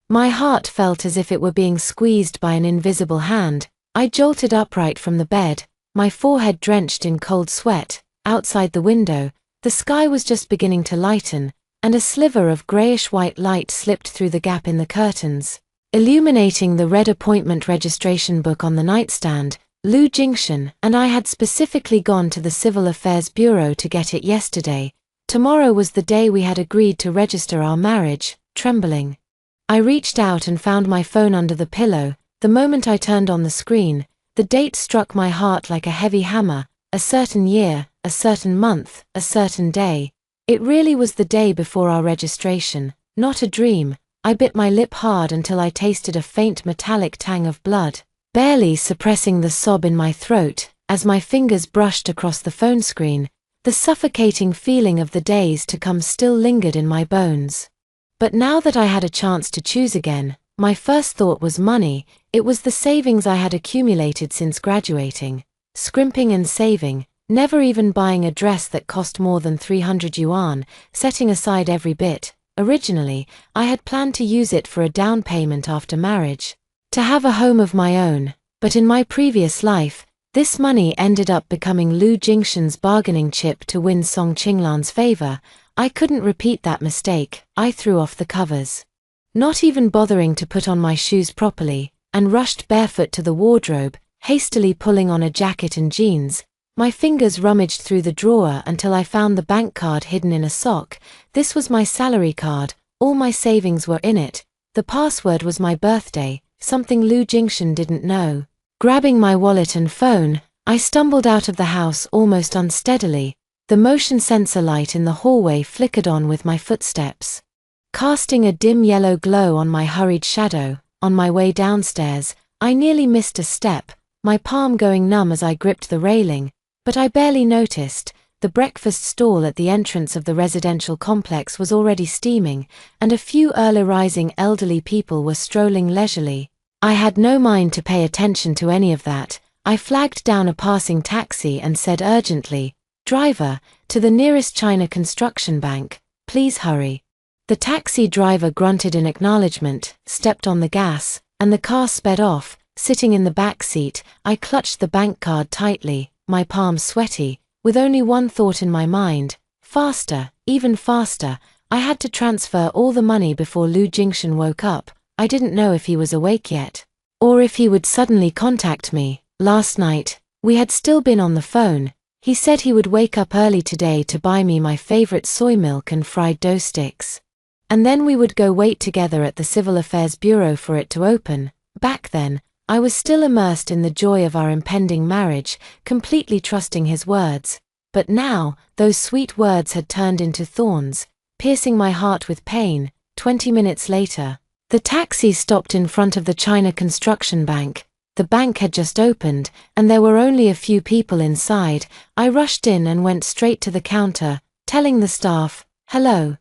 My heart felt as if it were being squeezed by an invisible hand. I jolted upright from the bed, my forehead drenched in cold sweat. Outside the window, the sky was just beginning to lighten, and a sliver of grayish-white light slipped through the gap in the curtains, illuminating the red appointment registration book on the nightstand. Lu Jingshan and I had specifically gone to the Civil Affairs Bureau to get it yesterday. Tomorrow was the day we had agreed to register our marriage. Trembling, I reached out and found my phone under the pillow. The moment I turned on the screen, the date struck my heart like a heavy hammer. A certain year, a certain month, a certain day. It really was the day before our registration, not a dream. I bit my lip hard until I tasted a faint metallic tang of blood, barely suppressing the sob in my throat. As my fingers brushed across the phone screen, the suffocating feeling of the days to come still lingered in my bones. But now that I had a chance to choose again, my first thought was money. It was the savings I had accumulated since graduating, scrimping and saving, never even buying a dress that cost more than 300 yuan, setting aside every bit. Originally, I had planned to use it for a down payment after marriage, to have a home of my own, but in my previous life, this money ended up becoming Lu Jingshan's bargaining chip to win Song Qinglan's favor. I couldn't repeat that mistake. I threw off the covers, not even bothering to put on my shoes properly, and rushed barefoot to the wardrobe, hastily pulling on a jacket and jeans. My fingers rummaged through the drawer until I found the bank card hidden in a sock. This was my salary card. All my savings were in it. The password was my birthday, something Lu Jingshan didn't know. Grabbing my wallet and phone, I stumbled out of the house almost unsteadily. The motion sensor light in the hallway flickered on with my footsteps, casting a dim yellow glow on my hurried shadow. On my way downstairs, I nearly missed a step, my palm going numb as I gripped the railing, but I barely noticed. The breakfast stall at the entrance of the residential complex was already steaming, and a few early-rising elderly people were strolling leisurely. I had no mind to pay attention to any of that. I flagged down a passing taxi and said urgently, "Driver, to the nearest China Construction Bank, please hurry." The taxi driver grunted in acknowledgement, stepped on the gas, and the car sped off. Sitting in the back seat, I clutched the bank card tightly, my palms sweaty, with only one thought in my mind: faster, even faster. I had to transfer all the money before Lu Jingshan woke up. I didn't know if he was awake yet, or if he would suddenly contact me. Last night, we had still been on the phone. He said he would wake up early today to buy me my favorite soy milk and fried dough sticks. And then we would go wait together at the Civil Affairs Bureau for it to open. Back then, I was still immersed in the joy of our impending marriage, completely trusting his words. But now, those sweet words had turned into thorns, piercing my heart with pain. 20 minutes later, the taxi stopped in front of the China Construction Bank. The bank had just opened, and there were only a few people inside. I rushed in and went straight to the counter, telling the staff, "Hello.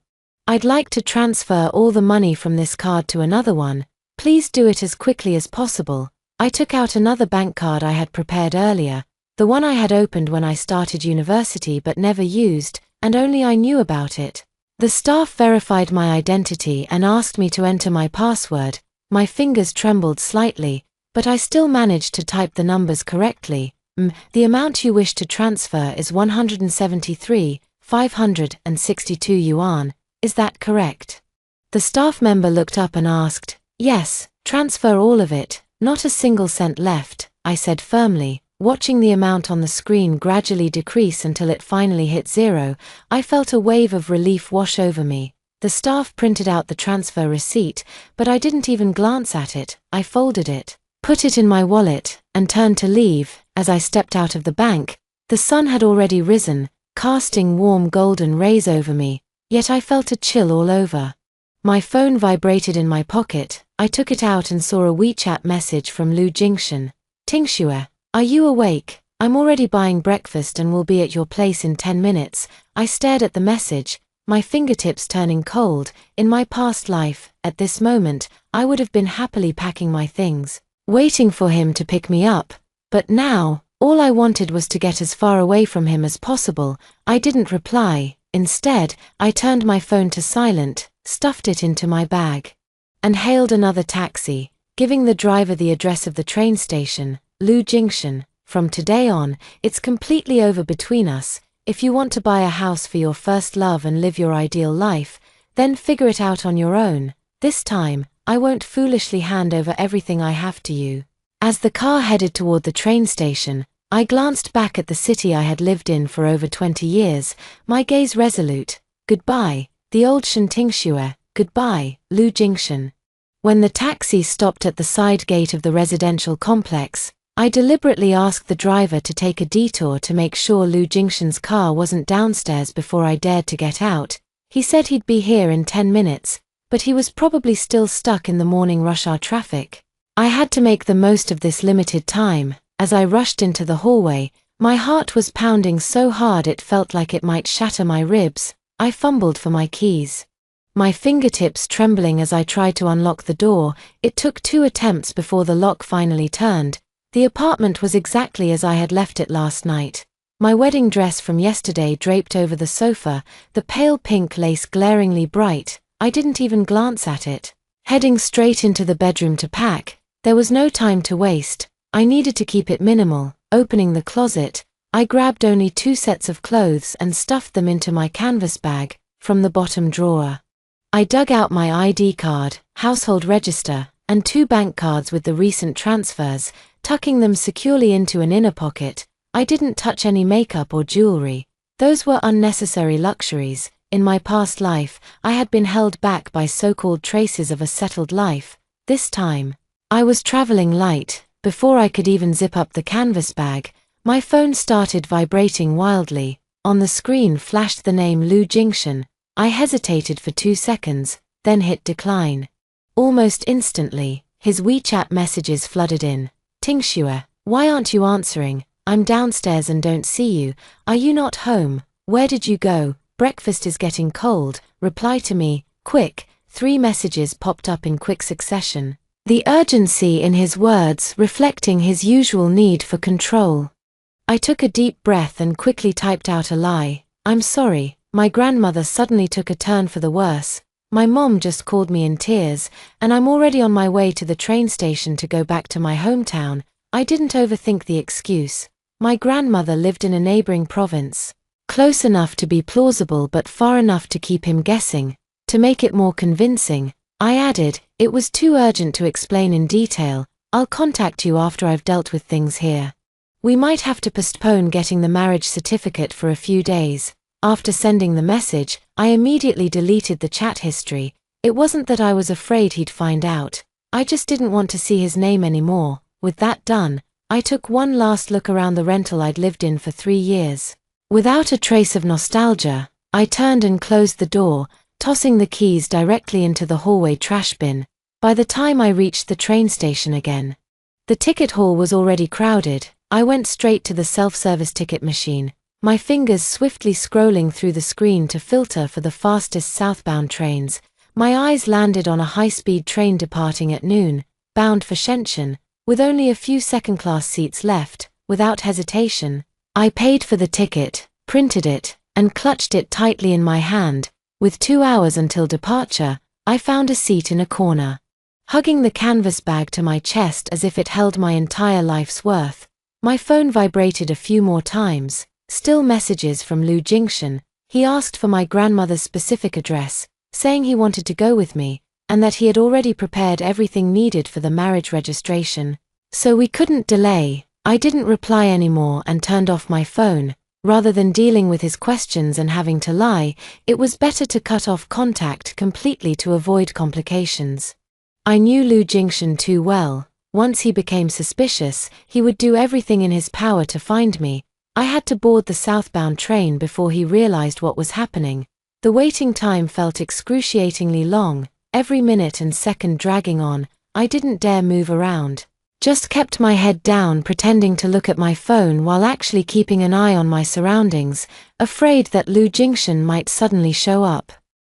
I'd like to transfer all the money from this card to another one. Please do it as quickly as possible." I took out another bank card I had prepared earlier, the one I had opened when I started university but never used, and only I knew about it. The staff verified my identity and asked me to enter my password. My fingers trembled slightly, but I still managed to type the numbers correctly. The amount you wish to transfer is 173,562 yuan. Is that correct? The staff member looked up and asked, "Yes, transfer all of it, not a single cent left," I said firmly. Watching the amount on the screen gradually decrease until it finally hit zero, I felt a wave of relief wash over me. The staff printed out the transfer receipt, but I didn't even glance at it. I folded it, put it in my wallet, and turned to leave. As I stepped out of the bank, the sun had already risen, casting warm golden rays over me, yet I felt a chill all over. My phone vibrated in my pocket. I took it out and saw a WeChat message from Lu Jingshan. "Tingxue, are you awake? I'm already buying breakfast and will be at your place in 10 minutes. I stared at the message, my fingertips turning cold. In my past life, at this moment, I would have been happily packing my things, waiting for him to pick me up. But now, all I wanted was to get as far away from him as possible. I didn't reply. Instead, I turned my phone to silent, stuffed it into my bag, and hailed another taxi, giving the driver the address of the train station, Lu Junction. From today on, it's completely over between us. If you want to buy a house for your first love and live your ideal life, then figure it out on your own. This time, I won't foolishly hand over everything I have to you. As the car headed toward the train station, I glanced back at the city I had lived in for over 20 years, my gaze resolute. Goodbye, the old Shantingshue, goodbye, Lu Junction. When the taxi stopped at the side gate of the residential complex, I deliberately asked the driver to take a detour to make sure Lu Junction's car wasn't downstairs before I dared to get out. He said he'd be here in 10 minutes, but he was probably still stuck in the morning rush hour traffic. I had to make the most of this limited time. As I rushed into the hallway, my heart was pounding so hard it felt like it might shatter my ribs. I fumbled for my keys, my fingertips trembling as I tried to unlock the door. It took 2 attempts before the lock finally turned. The apartment was exactly as I had left it last night. My wedding dress from yesterday draped over the sofa, the pale pink lace glaringly bright. I didn't even glance at it. Heading straight into the bedroom to pack, there was no time to waste. I needed to keep it minimal. Opening the closet, I grabbed only 2 sets of clothes and stuffed them into my canvas bag. From the bottom drawer, I dug out my ID card, household register, and 2 bank cards with the recent transfers, tucking them securely into an inner pocket. I didn't touch any makeup or jewelry. Those were unnecessary luxuries. In my past life, I had been held back by so-called traces of a settled life. This time, I was traveling light. Before I could even zip up the canvas bag, my phone started vibrating wildly. On the screen flashed the name Lu Junction. I hesitated for 2 seconds, then hit decline. Almost instantly, his WeChat messages flooded in. Tingshue, why aren't you answering? I'm downstairs and don't see you. Are you not home? Where did you go? Breakfast is getting cold. Reply to me, quick. 3 messages popped up in quick succession. The urgency in his words reflecting his usual need for control. I took a deep breath and quickly typed out a lie. I'm sorry, my grandmother suddenly took a turn for the worse. My mom just called me in tears, and I'm already on my way to the train station to go back to my hometown. I didn't overthink the excuse. My grandmother lived in a neighboring province. Close enough to be plausible but far enough to keep him guessing. To make it more convincing, I added, it was too urgent to explain in detail. I'll contact you after I've dealt with things here. We might have to postpone getting the marriage certificate for a few days. After sending the message, I immediately deleted the chat history. It wasn't that I was afraid he'd find out. I just didn't want to see his name anymore. With that done, I took one last look around the rental I'd lived in for 3 years. Without a trace of nostalgia, I turned and closed the door, tossing the keys directly into the hallway trash bin. By the time I reached the train station again, the ticket hall was already crowded. I went straight to the self-service ticket machine, my fingers swiftly scrolling through the screen to filter for the fastest southbound trains. My eyes landed on a high-speed train departing at noon, bound for Shenzhen, with only a few second-class seats left. Without hesitation, I paid for the ticket, printed it, and clutched it tightly in my hand. With 2 hours until departure, I found a seat in a corner, hugging the canvas bag to my chest as if it held my entire life's worth. My phone vibrated a few more times. Still messages from Lu Junction. He asked for my grandmother's specific address, saying he wanted to go with me, and that he had already prepared everything needed for the marriage registration. So we couldn't delay. I didn't reply anymore and turned off my phone. Rather than dealing with his questions and having to lie, it was better to cut off contact completely to avoid complications. I knew Lu Junction too well. Once he became suspicious, he would do everything in his power to find me. I had to board the southbound train before he realized what was happening. The waiting time felt excruciatingly long, every minute and second dragging on. I didn't dare move around. Just kept my head down, pretending to look at my phone while actually keeping an eye on my surroundings, afraid that Lu Junction might suddenly show up.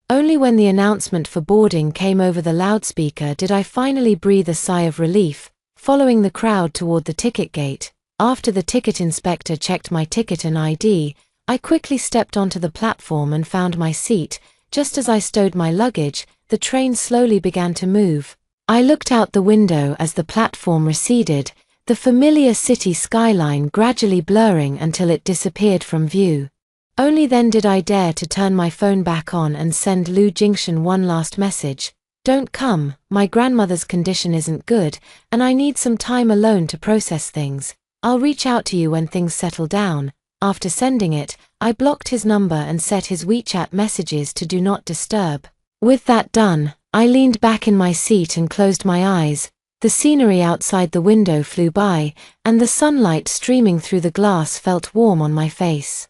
Only when the announcement for boarding came over the loudspeaker did I finally breathe a sigh of relief, following the crowd toward the ticket gate. After the ticket inspector checked my ticket and ID, I quickly stepped onto the platform and found my seat, Just as I stowed my luggage, the train slowly began to move. I looked out the window as the platform receded, the familiar city skyline gradually blurring until it disappeared from view. Only then did I dare to turn my phone back on and send Lu Jingshan one last message. Don't come, my grandmother's condition isn't good, and I need some time alone to process things. I'll reach out to you when things settle down. After sending it, I blocked his number and set his WeChat messages to do not disturb. With that done, I leaned back in my seat and closed my eyes. The scenery outside the window flew by, and the sunlight streaming through the glass felt warm on my face.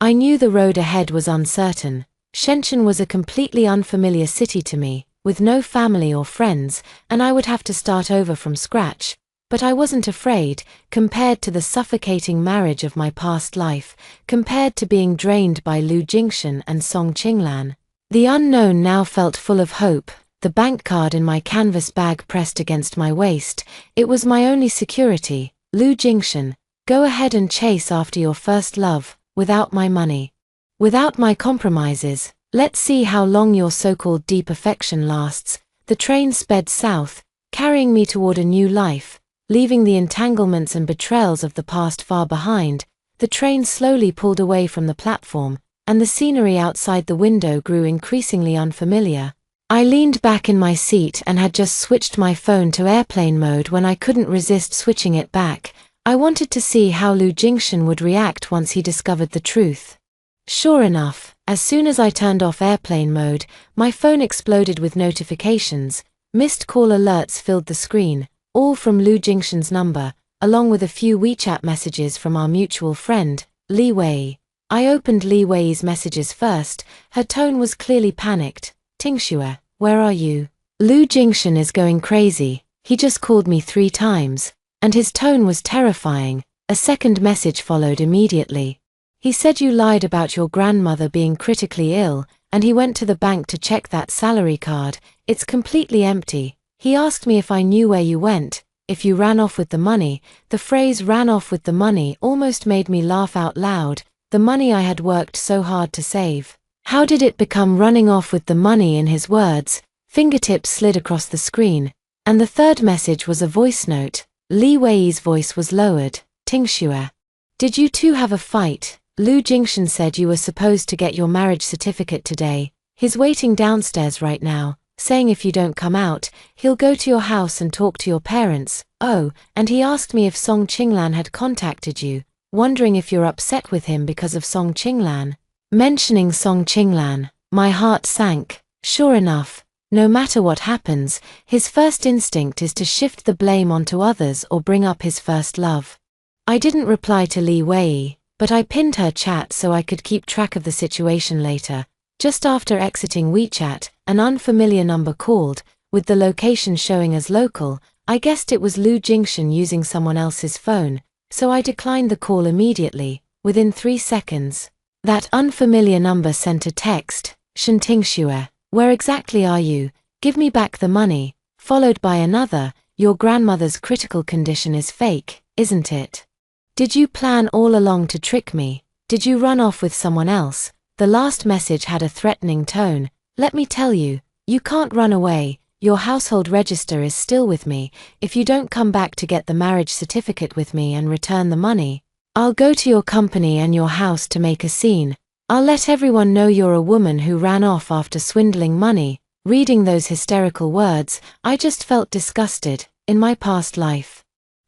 I knew the road ahead was uncertain. Shenzhen was a completely unfamiliar city to me, with no family or friends, and I would have to start over from scratch. But I wasn't afraid, compared to the suffocating marriage of my past life, compared to being drained by Lu Jingshan and Song Qinglan. The unknown now felt full of hope, the bank card in my canvas bag pressed against my waist. It was my only security. Lu Jingshan, go ahead and chase after your first love, without my money. Without my compromises. Let's see how long your so-called deep affection lasts. The train sped south, carrying me toward a new life. Leaving the entanglements and betrayals of the past far behind, the train slowly pulled away from the platform, and the scenery outside the window grew increasingly unfamiliar. I leaned back in my seat and had just switched my phone to airplane mode when I couldn't resist switching it back. I wanted to see how Lu Jingshan would react once he discovered the truth. Sure enough, as soon as I turned off airplane mode, my phone exploded with notifications. Missed call alerts filled the screen, all from Lu Jingshan's number, along with a few WeChat messages from our mutual friend, Li Wei. I opened Li Wei's messages first. Her tone was clearly panicked. Tingxue, where are you? Lu Jingshan is going crazy. He just called me 3 times. And his tone was terrifying. A second message followed immediately. He said you lied about your grandmother being critically ill, and he went to the bank to check that salary card. It's completely empty. He asked me if I knew where you went, if you ran off with the money. The phrase ran off with the money almost made me laugh out loud. The money I had worked so hard to save. How did it become running off with the money in his words? Fingertips slid across the screen. And the third message was a voice note. Li Wei's voice was lowered. Tingxue. Did you two have a fight? Lu Jingshan said you were supposed to get your marriage certificate today. He's waiting downstairs right now, saying if you don't come out, he'll go to your house and talk to your parents. Oh, and he asked me if Song Qinglan had contacted you, wondering if you're upset with him because of Song Qinglan. Mentioning Song Qinglan, my heart sank. Sure enough, no matter what happens, his first instinct is to shift the blame onto others or bring up his first love. I didn't reply to Li Wei, but I pinned her chat so I could keep track of the situation later. Just after exiting WeChat, an unfamiliar number called, with the location showing as local. I guessed it was Lu Jingshan using someone else's phone, so I declined the call immediately. Within 3 seconds, that unfamiliar number sent a text, Shen Tingxue, where exactly are you? Give me back the money, followed by another, your grandmother's critical condition is fake, isn't it? Did you plan all along to trick me? Did you run off with someone else? The last message had a threatening tone. Let me tell you, you can't run away. Your household register is still with me. If you don't come back to get the marriage certificate with me and return the money, I'll go to your company and your house to make a scene. I'll let everyone know you're a woman who ran off after swindling money. Reading those hysterical words, I just felt disgusted. In my past life,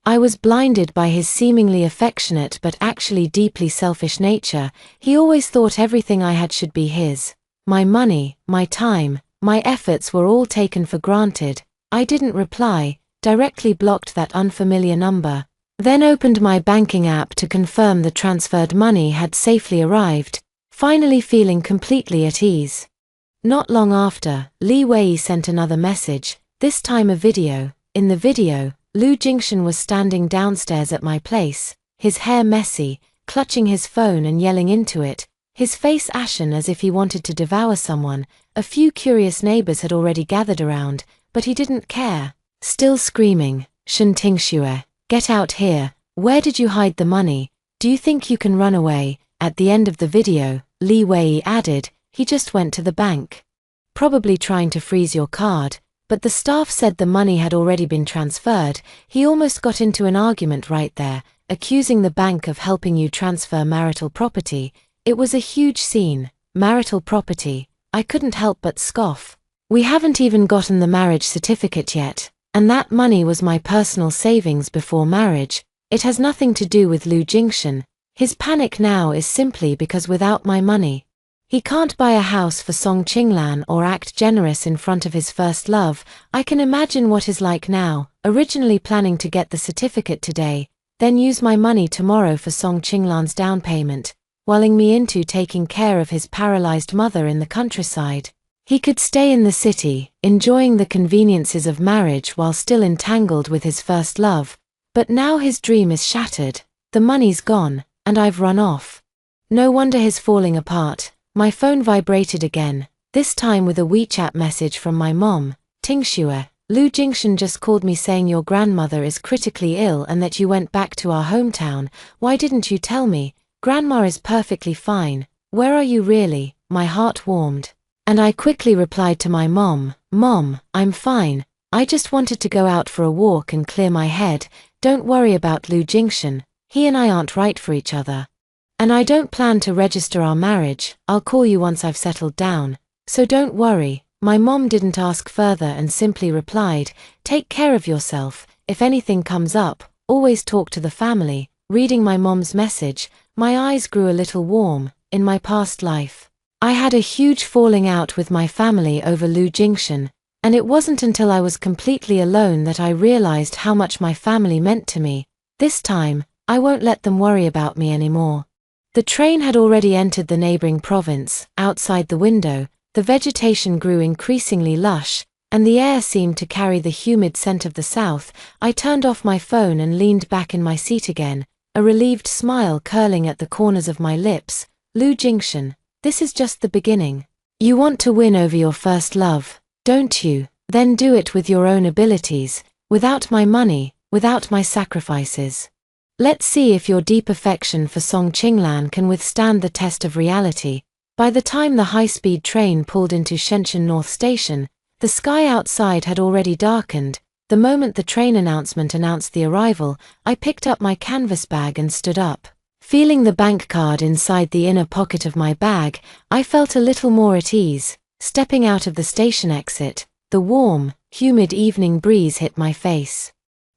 I was blinded by his seemingly affectionate but actually deeply selfish nature. He always thought everything I had should be his. My money, my time, my efforts were all taken for granted. I didn't reply, directly blocked that unfamiliar number, then opened my banking app to confirm the transferred money had safely arrived, finally feeling completely at ease. Not long after, Li Wei sent another message, this time a video. In the video, Lu Jingshan was standing downstairs at my place, his hair messy, clutching his phone and yelling into it, his face ashen as if he wanted to devour someone. A few curious neighbors had already gathered around, but he didn't care. Still screaming, Shen Tingxue, get out here. Where did you hide the money? Do you think you can run away? At the end of the video, Li Wei added, he just went to the bank. Probably trying to freeze your card, but the staff said the money had already been transferred. He almost got into an argument right there, accusing the bank of helping you transfer marital property. It was a huge scene. Marital property. I couldn't help but scoff. We haven't even gotten the marriage certificate yet, and that money was my personal savings before marriage. It has nothing to do with Lu Jingshan. His panic now is simply because without my money, he can't buy a house for Song Qinglan or act generous in front of his first love. I can imagine what he's like now, originally planning to get the certificate today, then use my money tomorrow for Song Qinglan's down payment, welling me into taking care of his paralyzed mother in the countryside. He could stay in the city, enjoying the conveniences of marriage while still entangled with his first love, but now his dream is shattered, the money's gone, and I've run off. No wonder he's falling apart. My phone vibrated again, this time with a WeChat message from my mom. Tingxue, Lu Jingshan just called me saying your grandmother is critically ill and that you went back to our hometown. Why didn't you tell me? Grandma is perfectly fine. Where are you really? My heart warmed. And I quickly replied to my mom, Mom, I'm fine. I just wanted to go out for a walk and clear my head. Don't worry about Lu Jingshan. He and I aren't right for each other. And I don't plan to register our marriage. I'll call you once I've settled down. So don't worry. My mom didn't ask further and simply replied, take care of yourself. If anything comes up, always talk to the family. Reading my mom's message, my eyes grew a little warm. In my past life, I had a huge falling out with my family over Lu Jingshan, and it wasn't until I was completely alone that I realized how much my family meant to me. This time, I won't let them worry about me anymore. The train had already entered the neighboring province. Outside the window, the vegetation grew increasingly lush, and the air seemed to carry the humid scent of the south. I turned off my phone and leaned back in my seat again, a relieved smile curling at the corners of my lips. Lu Jingshan, this is just the beginning. You want to win over your first love, don't you? Then do it with your own abilities, without my money, without my sacrifices. Let's see if your deep affection for Song Qinglan can withstand the test of reality. By the time the high-speed train pulled into Shenzhen North Station, the sky outside had already darkened. The moment the train announcement announced the arrival, I picked up my canvas bag and stood up. Feeling the bank card inside the inner pocket of my bag, I felt a little more at ease. Stepping out of the station exit, the warm, humid evening breeze hit my face,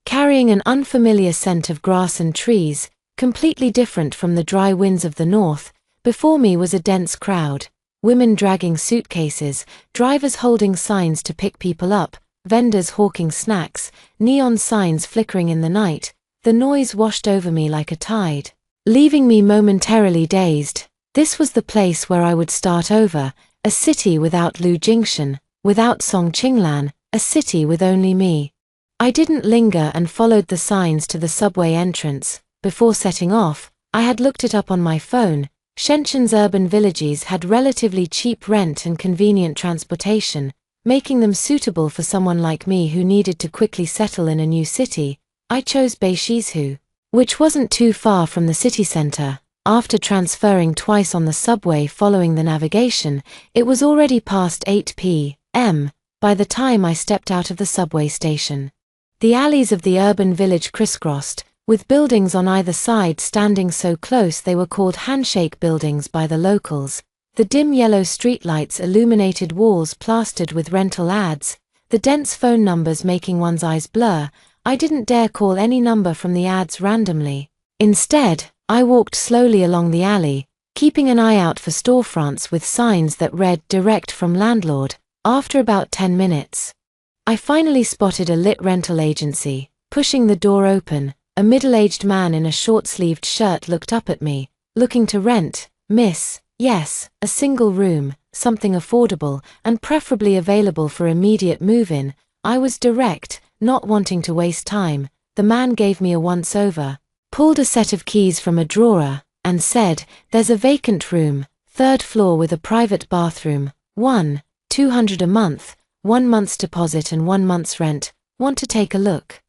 carrying an unfamiliar scent of grass and trees, completely different from the dry winds of the north. Before me was a dense crowd, women dragging suitcases, drivers holding signs to pick people up, vendors hawking snacks, neon signs flickering in the night. The noise washed over me like a tide, leaving me momentarily dazed. This was the place where I would start over, a city without Lu Jingshan, without Song Qinglan, a city with only me. I didn't linger and followed the signs to the subway entrance. Before setting off, I had looked it up on my phone. Shenzhen's urban villages had relatively cheap rent and convenient transportation, making them suitable for someone like me who needed to quickly settle in a new city. I chose Beishizhu, which wasn't too far from the city center. After transferring twice on the subway following the navigation, it was already past 8 p.m. by the time I stepped out of the subway station. The alleys of the urban village crisscrossed, with buildings on either side standing so close they were called handshake buildings by the locals. The dim yellow streetlights illuminated walls plastered with rental ads, the dense phone numbers making one's eyes blur. I didn't dare call any number from the ads randomly. Instead, I walked slowly along the alley, keeping an eye out for storefronts with signs that read "Direct from Landlord." After about 10 minutes, I finally spotted a lit rental agency. Pushing the door open, a middle-aged man in a short-sleeved shirt looked up at me. Looking to rent, miss? Yes, a single room, something affordable, and preferably available for immediate move-in. I was direct, not wanting to waste time. The man gave me a once-over, pulled a set of keys from a drawer, and said, "There's a vacant room, 3rd floor with a private bathroom, 200 a month, 1 month's deposit and 1 month's rent. Want to take a look?"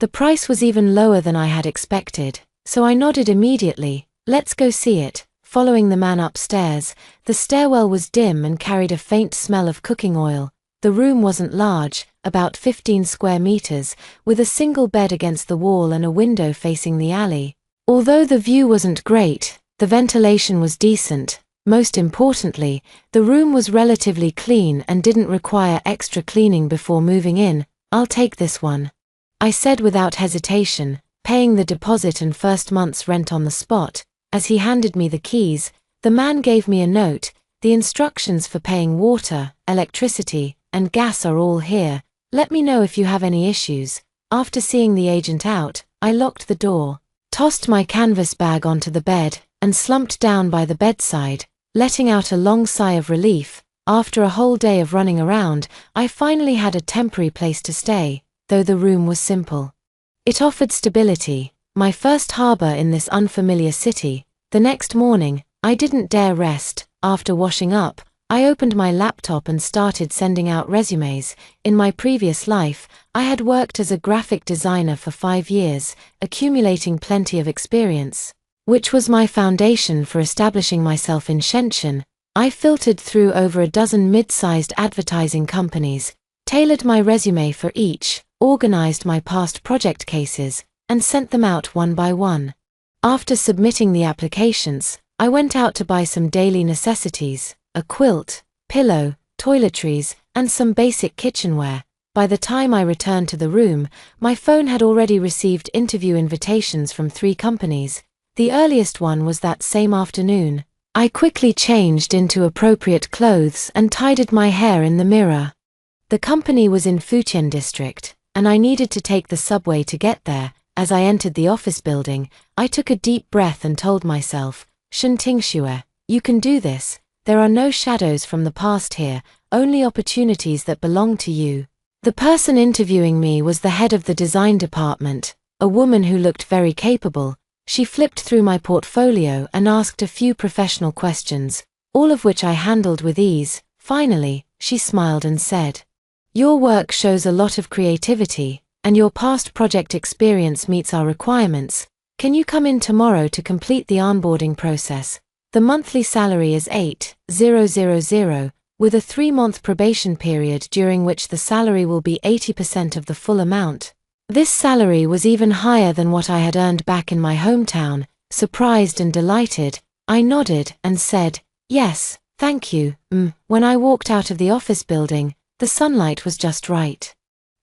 The price was even lower than I had expected, so I nodded immediately. Let's go see it. following the man upstairs. The stairwell was dim and carried a faint smell of cooking oil. The room wasn't large, about 15 square meters, with a single bed against the wall and a window facing the alley. Although the view wasn't great, the ventilation was decent. Most importantly, the room was relatively clean and didn't require extra cleaning before moving in. "I'll take this one," I said without hesitation, paying the deposit and first month's rent on the spot. As he handed me the keys, the man gave me a note. "The instructions for paying water, electricity, and gas are all here. Let me know if you have any issues." After seeing the agent out, I locked the door, tossed my canvas bag onto the bed, and slumped down by the bedside, letting out a long sigh of relief. After a whole day of running around, I finally had a temporary place to stay, though the room was simple. It offered stability, my first harbor in this unfamiliar city. The next morning, I didn't dare rest. After washing up, I opened my laptop and started sending out resumes. In my previous life, I had worked as a graphic designer for 5 years, accumulating plenty of experience, which was my foundation for establishing myself in Shenzhen. I filtered through over a dozen mid-sized advertising companies, tailored my resume for each, organized my past project cases, and sent them out one by one. After submitting the applications, I went out to buy some daily necessities: a quilt, pillow, toiletries, and some basic kitchenware. By the time I returned to the room, my phone had already received interview invitations from 3 companies. The earliest one was that same afternoon. I quickly changed into appropriate clothes and tidied my hair in the mirror. The company was in Futian district, and I needed to take the subway to get there. As I entered the office building, I took a deep breath and told myself, "Shen Tingxue, you can do this. There are no shadows from the past here, only opportunities that belong to you." The person interviewing me was the head of the design department, a woman who looked very capable. She flipped through my portfolio and asked a few professional questions, all of which I handled with ease. Finally, she smiled and said, "Your work shows a lot of creativity, and your past project experience meets our requirements. Can you come in tomorrow to complete the onboarding process? The monthly salary is 8,000, with a 3-month probation period during which the salary will be 80% of the full amount." This salary was even higher than what I had earned back in my hometown. Surprised and delighted, I nodded and said, "Yes, thank you." When I walked out of the office building, the sunlight was just right,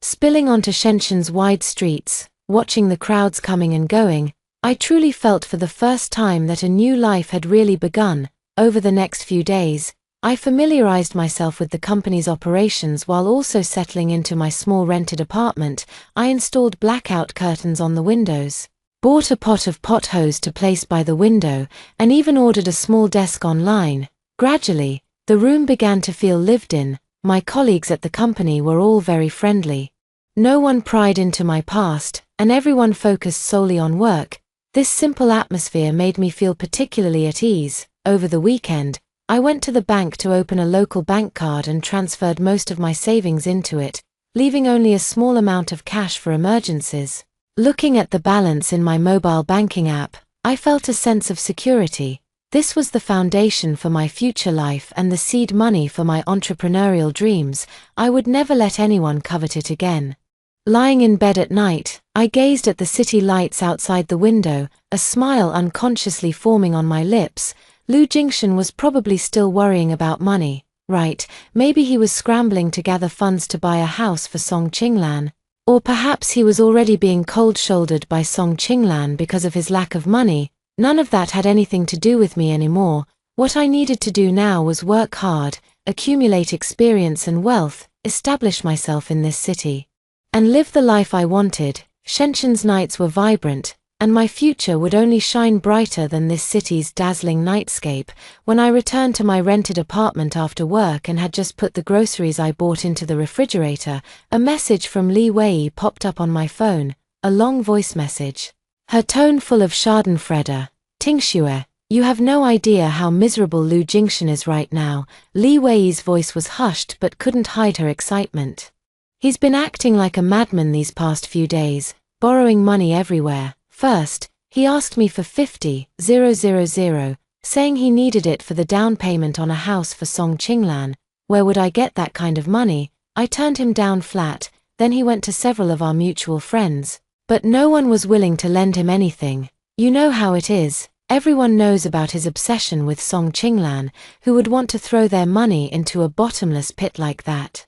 spilling onto Shenzhen's wide streets. Watching the crowds coming and going, I truly felt for the first time that a new life had really begun. Over the next few days, I familiarized myself with the company's operations while also settling into my small rented apartment. I installed blackout curtains on the windows, bought a pot of pot hose to place by the window, and even ordered a small desk online. Gradually, the room began to feel lived in. My colleagues at the company were all very friendly. No one pried into my past, and everyone focused solely on work. This simple atmosphere made me feel particularly at ease. Over the weekend, I went to the bank to open a local bank card and transferred most of my savings into it, leaving only a small amount of cash for emergencies. Looking at the balance in my mobile banking app, I felt a sense of security. This was the foundation for my future life and the seed money for my entrepreneurial dreams. I would never let anyone covet it again. Lying in bed at night, I gazed at the city lights outside the window, a smile unconsciously forming on my lips. Lu Jingshan was probably still worrying about money, right? Maybe he was scrambling to gather funds to buy a house for Song Qinglan. Or perhaps he was already being cold-shouldered by Song Qinglan because of his lack of money. None of that had anything to do with me anymore. What I needed to do now was work hard, accumulate experience and wealth, establish myself in this city, and live the life I wanted. Shenzhen's nights were vibrant, and my future would only shine brighter than this city's dazzling nightscape. When I returned to my rented apartment after work and had just put the groceries I bought into the refrigerator, a message from Li Wei popped up on my phone, a long voice message. Her tone full of schadenfreude. "Tingxue, you have no idea how miserable Lu Jingshan is right now." Li Wei's voice was hushed but couldn't hide her excitement. "He's been acting like a madman these past few days, borrowing money everywhere. First, he asked me for 50,000, saying he needed it for the down payment on a house for Song Qinglan. Where would I get that kind of money? I turned him down flat. Then he went to several of our mutual friends, but no one was willing to lend him anything. You know how it is. Everyone knows about his obsession with Song Qinglan. Who would want to throw their money into a bottomless pit like that?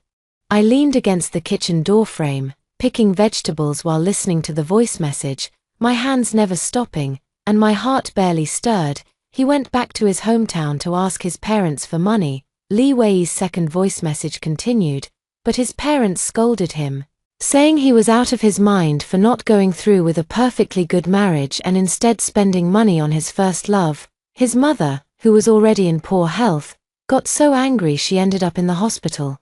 I leaned against the kitchen doorframe, picking vegetables while listening to the voice message, my hands never stopping, and my heart barely stirred. He went back to his hometown to ask his parents for money. Li Wei's second voice message continued, but his parents scolded him, saying he was out of his mind for not going through with a perfectly good marriage and instead spending money on his first love. His mother, who was already in poor health, got so angry she ended up in the hospital.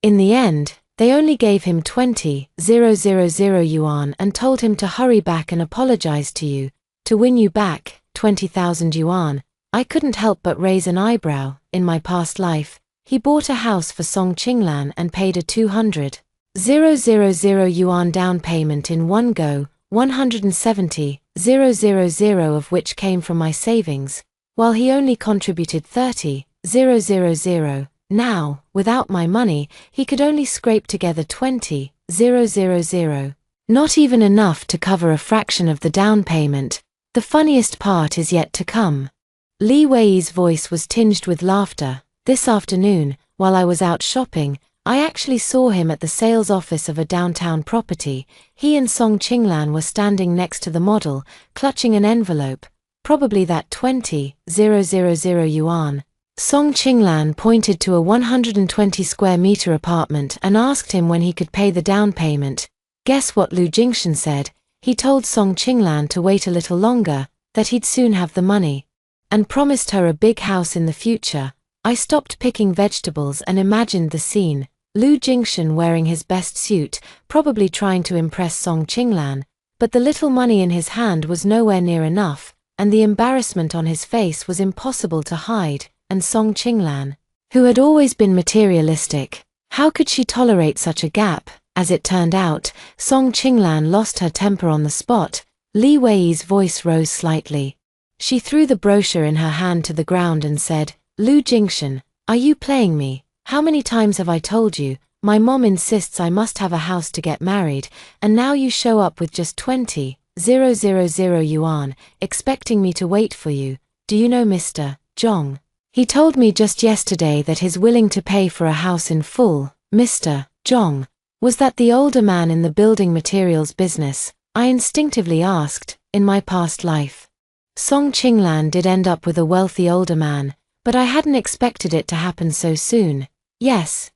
In the end, they only gave him 20,000 yuan and told him to hurry back and apologize to you, to win you back, 20,000 yuan. I couldn't help but raise an eyebrow. In my past life, he bought a house for Song Qinglan and paid a 200,000 yuan down payment in one go, 170,000 of which came from my savings, while he only contributed 30,000. Now, without my money, he could only scrape together 20,000. Not even enough to cover a fraction of the down payment. The funniest part is yet to come. Li Wei's voice was tinged with laughter. This afternoon, while I was out shopping, I actually saw him at the sales office of a downtown property. He and Song Qinglan were standing next to the model, clutching an envelope, probably that 20,000 yuan. Song Qinglan pointed to a 120 square meter apartment and asked him when he could pay the down payment. Guess what Lu Jingshan said? He told Song Qinglan to wait a little longer, that he'd soon have the money, and promised her a big house in the future. I stopped picking vegetables and imagined the scene. Lu Jingshan wearing his best suit, probably trying to impress Song Qinglan, but the little money in his hand was nowhere near enough, and the embarrassment on his face was impossible to hide. And Song Qinglan, who had always been materialistic, how could she tolerate such a gap? As it turned out, Song Qinglan lost her temper on the spot. Li Wei's voice rose slightly. She threw the brochure in her hand to the ground and said, Lu Jingshan, are you playing me? How many times have I told you? My mom insists I must have a house to get married, and now you show up with just 20,000 yuan, expecting me to wait for you. Do you know Mr. Zhong? He told me just yesterday that he's willing to pay for a house in full. Mr. Zhong, was that the older man in the building materials business? I instinctively asked. In my past life, Song Qinglan did end up with a wealthy older man, but I hadn't expected it to happen so soon. Yes,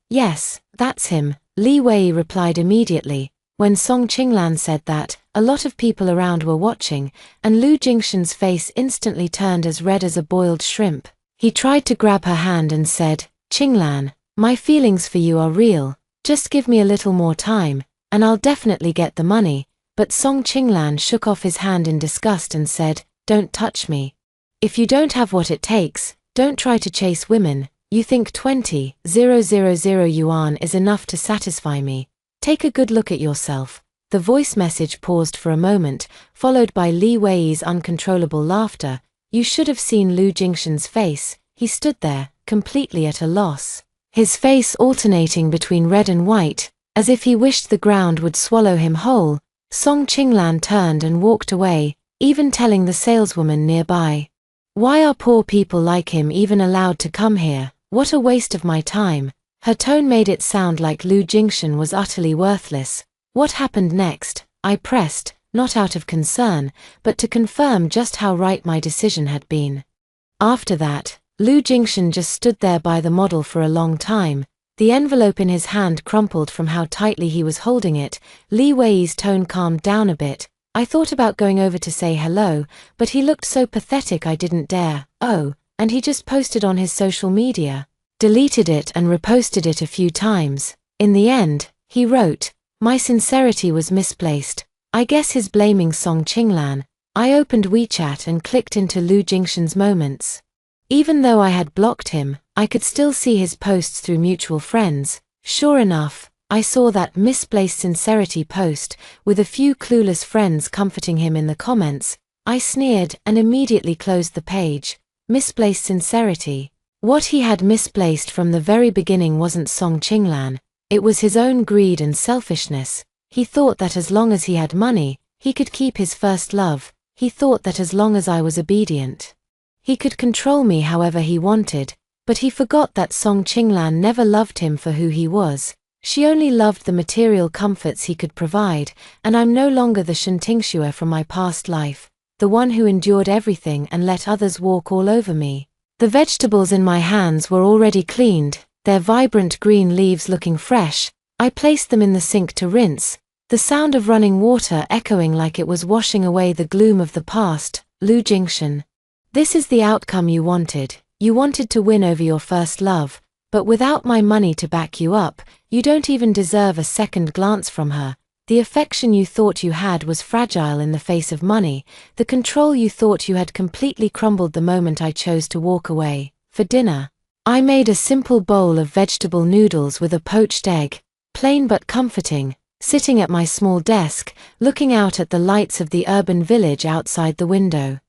that's him, Li Wei replied immediately. When Song Qinglan said that, a lot of people around were watching, and Lu Jingshan's face instantly turned as red as a boiled shrimp. He tried to grab her hand and said, Qinglan, my feelings for you are real. Just give me a little more time, and I'll definitely get the money. But Song Qinglan shook off his hand in disgust and said, Don't touch me. If you don't have what it takes, don't try to chase women. You think 20,000 yuan is enough to satisfy me. Take a good look at yourself. The voice message paused for a moment, followed by Li Wei's uncontrollable laughter. You should have seen Lu Jingshan's face. He stood there, completely at a loss, his face alternating between red and white, as if he wished the ground would swallow him whole. Song Qinglan turned and walked away, even telling the saleswoman nearby, Why are poor people like him even allowed to come here? What a waste of my time. Her tone made it sound like Lu Jingshan was utterly worthless. What happened next? I pressed, not out of concern, but to confirm just how right my decision had been. After that, Lu Jingshan just stood there by the model for a long time. The envelope in his hand crumpled from how tightly he was holding it. Li Wei's tone calmed down a bit. I thought about going over to say hello, but he looked so pathetic I didn't dare. Oh, and he just posted on his social media. Deleted it and reposted it a few times. In the end, he wrote, My sincerity was misplaced. I guess he's blaming Song Qinglan. I opened WeChat and clicked into Lu Jingshan's moments. Even though I had blocked him, I could still see his posts through mutual friends. Sure enough, I saw that misplaced sincerity post, with a few clueless friends comforting him in the comments. I sneered and immediately closed the page. misplaced sincerity. What he had misplaced from the very beginning wasn't Song Qinglan, it was his own greed and selfishness. He thought that as long as he had money, he could keep his first love. He thought that as long as I was obedient, he could control me however he wanted, but he forgot that Song Qinglan never loved him for who he was. She only loved the material comforts he could provide, and I'm no longer the Shen Tingxue from my past life, the one who endured everything and let others walk all over me. The vegetables in my hands were already cleaned, their vibrant green leaves looking fresh. I placed them in the sink to rinse, the sound of running water echoing like it was washing away the gloom of the past. Lu Jingshan. This is the outcome you wanted. You wanted to win over your first love, but without my money to back you up, you don't even deserve a second glance from her. The affection you thought you had was fragile in the face of money. The control you thought you had completely crumbled the moment I chose to walk away. For dinner, I made a simple bowl of vegetable noodles with a poached egg, plain but comforting, sitting at my small desk, looking out at the lights of the urban village outside the window.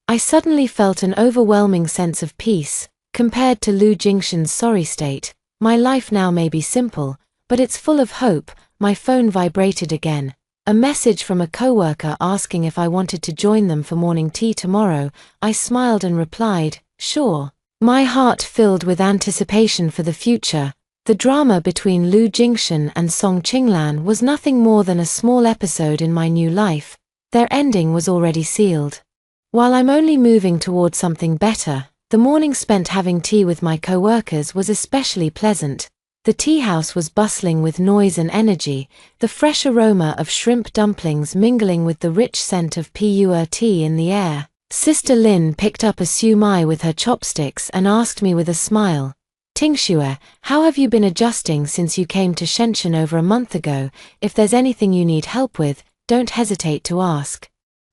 I suddenly felt an overwhelming sense of peace. Compared to Lu Jingshan's sorry state, my life now may be simple, but it's full of hope. My phone vibrated again. A message from a coworker asking if I wanted to join them for morning tea tomorrow. I smiled and replied, sure. My heart filled with anticipation for the future. The drama between Lu Jingshan and Song Qinglan was nothing more than a small episode in my new life. Their ending was already sealed. While I'm only moving toward something better, the morning spent having tea with my coworkers was especially pleasant. The tea house was bustling with noise and energy, the fresh aroma of shrimp dumplings mingling with the rich scent of pu'er tea in the air. Sister Lin picked up a siu mai with her chopsticks and asked me with a smile, Tingxue, how have you been adjusting since you came to Shenzhen over a month ago? If there's anything you need help with, don't hesitate to ask.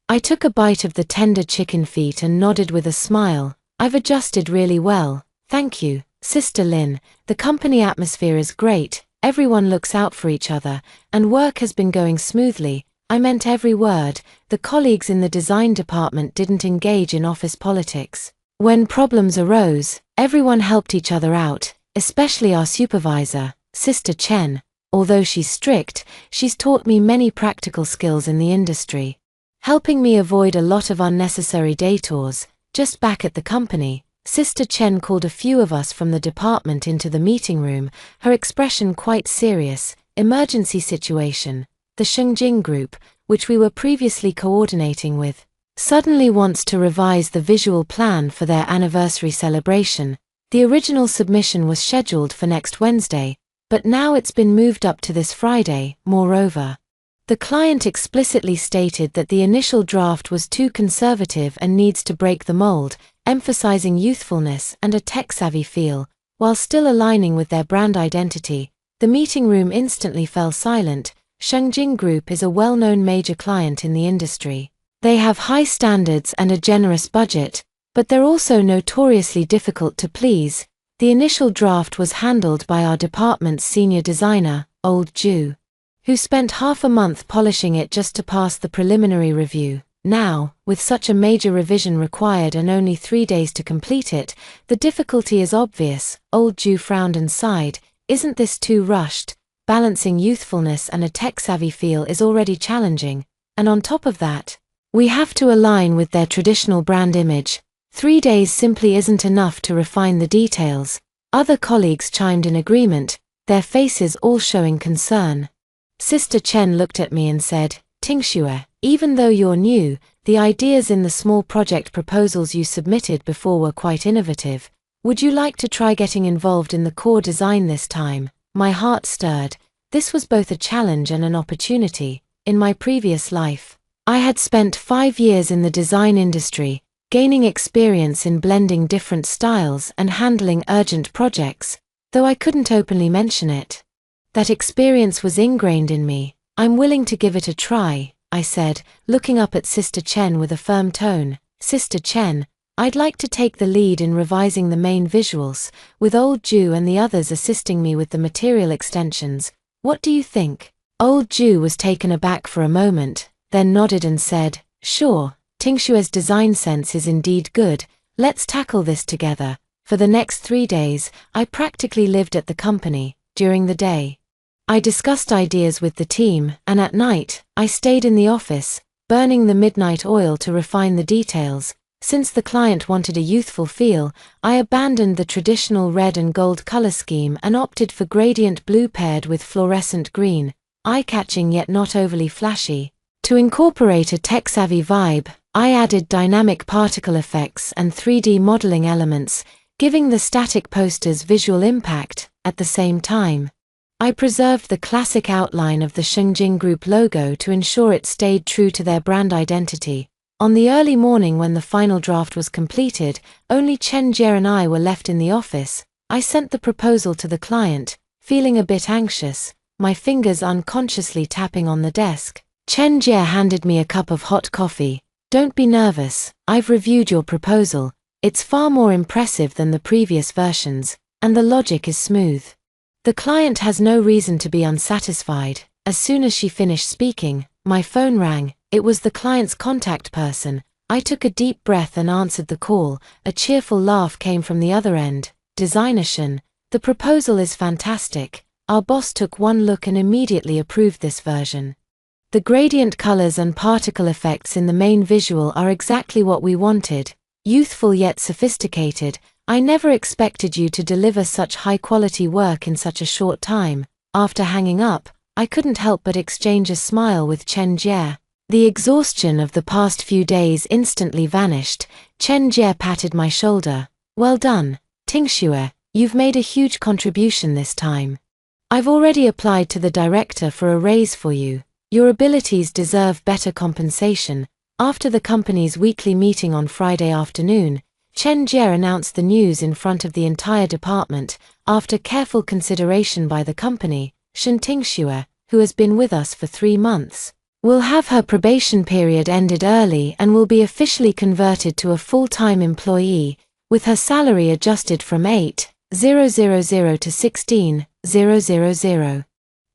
I took a bite of the tender chicken feet and nodded with a smile. I've adjusted really well, thank you, Sister Lin. The company atmosphere is great, everyone looks out for each other, and work has been going smoothly. I meant every word. The colleagues in the design department didn't engage in office politics. When problems arose, everyone helped each other out, especially our supervisor, Sister Chen. Although she's strict, she's taught me many practical skills in the industry, helping me avoid a lot of unnecessary detours. Just back at the company, Sister Chen called a few of us from the department into the meeting room, her expression quite serious. Emergency situation. The Shengjing group, which we were previously coordinating with, suddenly wants to revise the visual plan for their anniversary celebration. The original submission was scheduled for next Wednesday, but now it's been moved up to this Friday. Moreover, the client explicitly stated that the initial draft was too conservative and needs to break the mold, emphasizing youthfulness and a tech-savvy feel, while still aligning with their brand identity. The meeting room instantly fell silent. Shengjing Group is a well-known major client in the industry. They have high standards and a generous budget, but they're also notoriously difficult to please. The initial draft was handled by our department's senior designer, Old Ju, who spent half a month polishing it just to pass the preliminary review. Now, with such a major revision required and only 3 days to complete it, the difficulty is obvious. Old Ju frowned and sighed. Isn't this too rushed? Balancing youthfulness and a tech-savvy feel is already challenging, and on top of that, we have to align with their traditional brand image. 3 days simply isn't enough to refine the details. Other colleagues chimed in agreement, their faces all showing concern. Sister Chen looked at me and said, Tingxue, even though you're new, the ideas in the small project proposals you submitted before were quite innovative. Would you like to try getting involved in the core design this time? My heart stirred. This was both a challenge and an opportunity. In my previous life, I had spent 5 years in the design industry, gaining experience in blending different styles and handling urgent projects, though I couldn't openly mention it. That experience was ingrained in me. I'm willing to give it a try, I said, looking up at Sister Chen with a firm tone. Sister Chen, I'd like to take the lead in revising the main visuals, with Old Ju and the others assisting me with the material extensions. What do you think? Old Ju was taken aback for a moment, then nodded and said, sure, Tingxue's design sense is indeed good. Let's tackle this together. For the next 3 days, I practically lived at the company. During the day, I discussed ideas with the team, and at night, I stayed in the office, burning the midnight oil to refine the details. Since the client wanted a youthful feel, I abandoned the traditional red and gold color scheme and opted for gradient blue paired with fluorescent green, eye-catching yet not overly flashy. To incorporate a tech-savvy vibe, I added dynamic particle effects and 3D modeling elements, giving the static posters visual impact. At the same time, I preserved the classic outline of the Shengjing Group logo to ensure it stayed true to their brand identity. On the early morning when the final draft was completed, only Chen Jie and I were left in the office. I sent the proposal to the client, feeling a bit anxious, my fingers unconsciously tapping on the desk. Chen Jie handed me a cup of hot coffee. "Don't be nervous, I've reviewed your proposal. It's far more impressive than the previous versions, and the logic is smooth. The client has no reason to be unsatisfied." As soon as she finished speaking, my phone rang. It was the client's contact person. I took a deep breath and answered the call. A cheerful laugh came from the other end. "Designer Shen, the proposal is fantastic. Our boss took one look and immediately approved this version. The gradient colors and particle effects in the main visual are exactly what we wanted. Youthful yet sophisticated. I never expected you to deliver such high-quality work in such a short time." After hanging up, I couldn't help but exchange a smile with Chen Jie. The exhaustion of the past few days instantly vanished. Chen Jie patted my shoulder. "Well done, Tingxue, you've made a huge contribution this time. I've already applied to the director for a raise for you. Your abilities deserve better compensation." After the company's weekly meeting on Friday afternoon, Chen Jie announced the news in front of the entire department. After careful consideration by the company, Shen Tingxue, who has been with us for 3 months, will have her probation period ended early and will be officially converted to a full-time employee, with her salary adjusted from 8,000 to 16,000.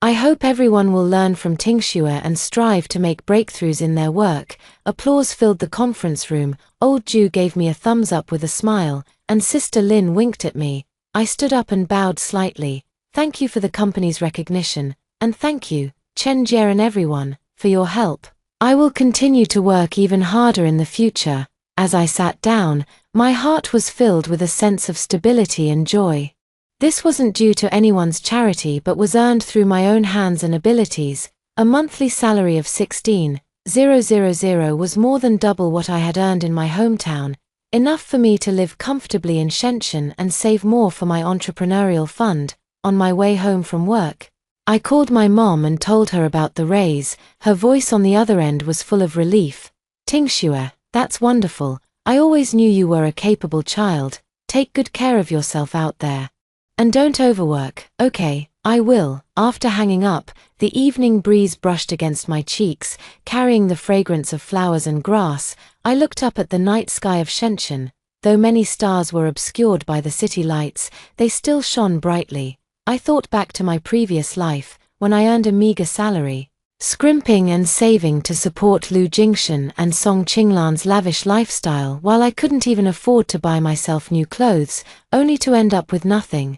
I hope everyone will learn from Tingxue and strive to make breakthroughs in their work. Applause filled the conference room. Old Ju gave me a thumbs up with a smile, and Sister Lin winked at me. I stood up and bowed slightly. "Thank you for the company's recognition, and thank you, Chen Jie and everyone, for your help. I will continue to work even harder in the future." As I sat down, my heart was filled with a sense of stability and joy. This wasn't due to anyone's charity but was earned through my own hands and abilities. A monthly salary of 16,000 was more than double what I had earned in my hometown, enough for me to live comfortably in Shenzhen and save more for my entrepreneurial fund. On my way home from work, I called my mom and told her about the raise. Her voice on the other end was full of relief. "Tingxue, that's wonderful. I always knew you were a capable child. Take good care of yourself out there. And don't overwork." "Okay, I will." After hanging up, the evening breeze brushed against my cheeks, carrying the fragrance of flowers and grass. I looked up at the night sky of Shenzhen. Though many stars were obscured by the city lights, they still shone brightly. I thought back to my previous life, when I earned a meager salary, scrimping and saving to support Lu Jingshan and Song Qinglan's lavish lifestyle while I couldn't even afford to buy myself new clothes, only to end up with nothing.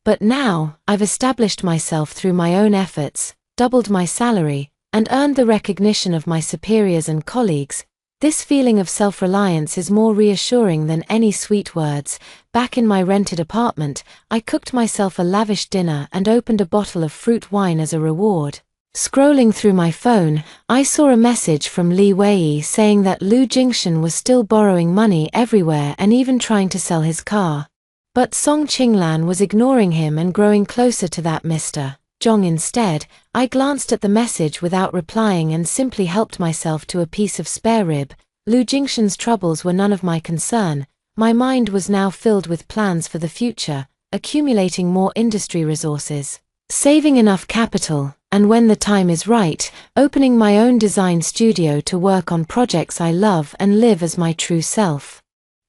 But now, I've established myself through my own efforts, doubled my salary, and earned the recognition of my superiors and colleagues. This feeling of self-reliance is more reassuring than any sweet words. Back in my rented apartment, I cooked myself a lavish dinner and opened a bottle of fruit wine as a reward. Scrolling through my phone, I saw a message from Li Wei saying that Lu Jingshan was still borrowing money everywhere and even trying to sell his car. But Song Qinglan was ignoring him and growing closer to that Mr. Zhong instead. I glanced at the message without replying and simply helped myself to a piece of spare rib. Lu Jingshan's troubles were none of my concern. My mind was now filled with plans for the future, accumulating more industry resources, saving enough capital, and when the time is right, opening my own design studio to work on projects I love and live as my true self.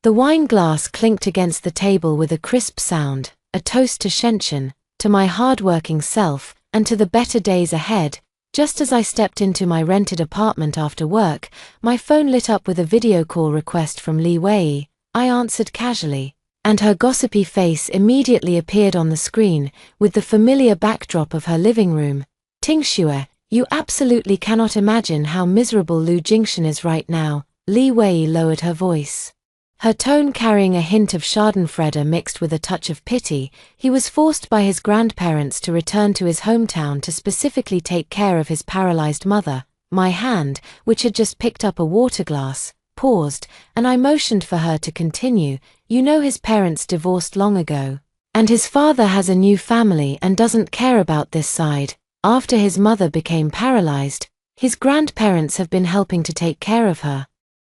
The wine glass clinked against the table with a crisp sound, a toast to Shenzhen, to my hard-working self, and to the better days ahead. Just as I stepped into my rented apartment after work, my phone lit up with a video call request from Li Wei. I answered casually, and her gossipy face immediately appeared on the screen, with the familiar backdrop of her living room. Tingxue, you absolutely cannot imagine how miserable Lu Jingxian is right now. Li Wei lowered her voice, her tone carrying a hint of schadenfreude mixed with a touch of pity. He was forced by his grandparents to return to his hometown to specifically take care of his paralyzed mother. My hand, which had just picked up a water glass, paused, and I motioned for her to continue. You know, his parents divorced long ago, and his father has a new family and doesn't care about this side. After his mother became paralyzed, his grandparents have been helping to take care of her.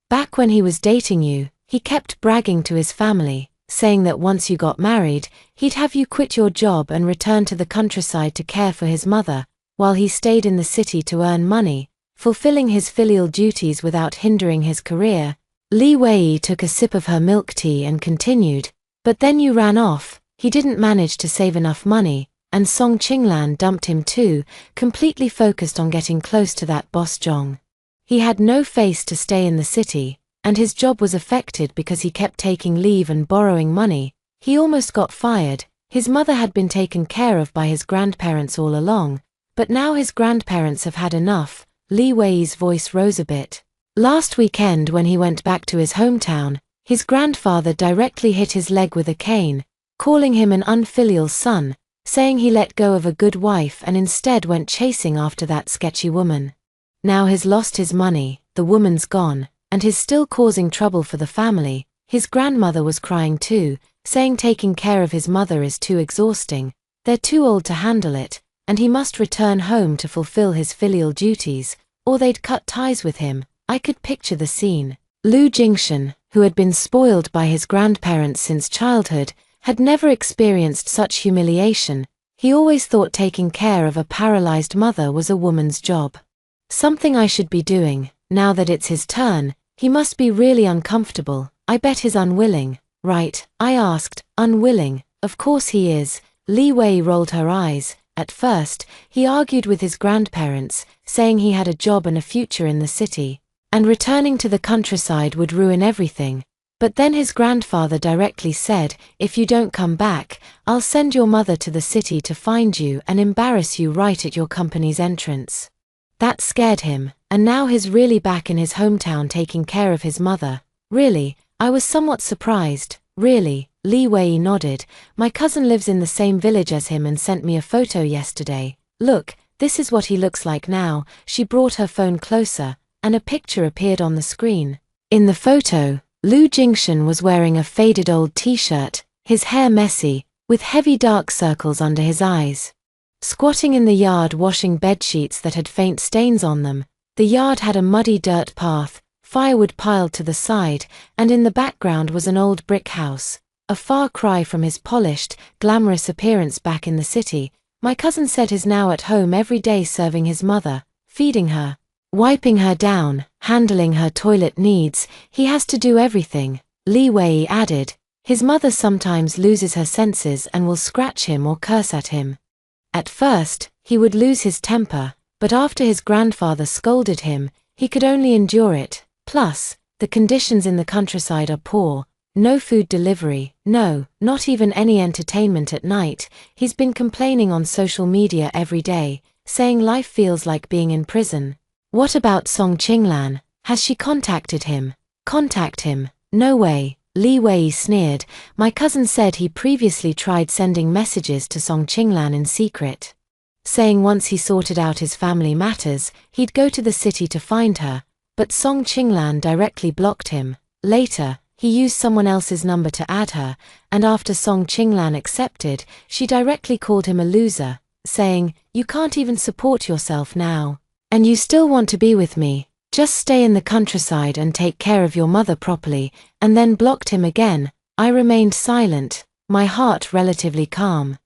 Back when he was dating you, he kept bragging to his family, saying that once you got married, he'd have you quit your job and return to the countryside to care for his mother, while he stayed in the city to earn money, fulfilling his filial duties without hindering his career. Li Wei took a sip of her milk tea and continued, but then you ran off. He didn't manage to save enough money, and Song Qinglan dumped him too, completely focused on getting close to that boss Zhong. He had no face to stay in the city, and his job was affected because he kept taking leave and borrowing money. He almost got fired. His mother had been taken care of by his grandparents all along, but now his grandparents have had enough. Li Wei's voice rose a bit. Last weekend when he went back to his hometown, his grandfather directly hit his leg with a cane, calling him an unfilial son, saying he let go of a good wife and instead went chasing after that sketchy woman. Now he's lost his money, the woman's gone, and he's still causing trouble for the family. His grandmother was crying too, saying taking care of his mother is too exhausting. They're too old to handle it, and he must return home to fulfill his filial duties, or they'd cut ties with him. I could picture the scene. Lu Jingxian, who had been spoiled by his grandparents since childhood, had never experienced such humiliation. He always thought taking care of a paralyzed mother was a woman's job. Something I should be doing. Now that it's his turn, he must be really uncomfortable. I bet he's unwilling, right? I asked. Unwilling? Of course he is. Li Wei rolled her eyes. At first, he argued with his grandparents, saying he had a job and a future in the city, and returning to the countryside would ruin everything. But then his grandfather directly said, if you don't come back, I'll send your mother to the city to find you and embarrass you right at your company's entrance. That scared him, and now he's really back in his hometown taking care of his mother. Really? I was somewhat surprised. Really? Li Wei nodded. My cousin lives in the same village as him and sent me a photo yesterday. Look, this is what he looks like now. She brought her phone closer, and a picture appeared on the screen. In the photo, Lu Jingxian was wearing a faded old t-shirt, his hair messy, with heavy dark circles under his eyes. Squatting in the yard washing bedsheets that had faint stains on them. The yard had a muddy dirt path, firewood piled to the side, and in the background was an old brick house, a far cry from his polished, glamorous appearance back in the city. My cousin said he's now at home every day serving his mother, feeding her, wiping her down, handling her toilet needs. He has to do everything. Li Wei added, his mother sometimes loses her senses and will scratch him or curse at him. At first, he would lose his temper, but after his grandfather scolded him, he could only endure it. Plus, the conditions in the countryside are poor. No food delivery, no, not even any entertainment at night. He's been complaining on social media every day, saying life feels like being in prison. What about Song Qinglan? Has she contacted him? Contact him? No way. Li Wei sneered. My cousin said he previously tried sending messages to Song Qinglan in secret, saying once he sorted out his family matters, he'd go to the city to find her, but Song Qinglan directly blocked him. Later, he used someone else's number to add her, and after Song Qinglan accepted, she directly called him a loser, saying, you can't even support yourself now, and you still want to be with me. Just stay in the countryside and take care of your mother properly, and then blocked him again. I remained silent, my heart relatively calm.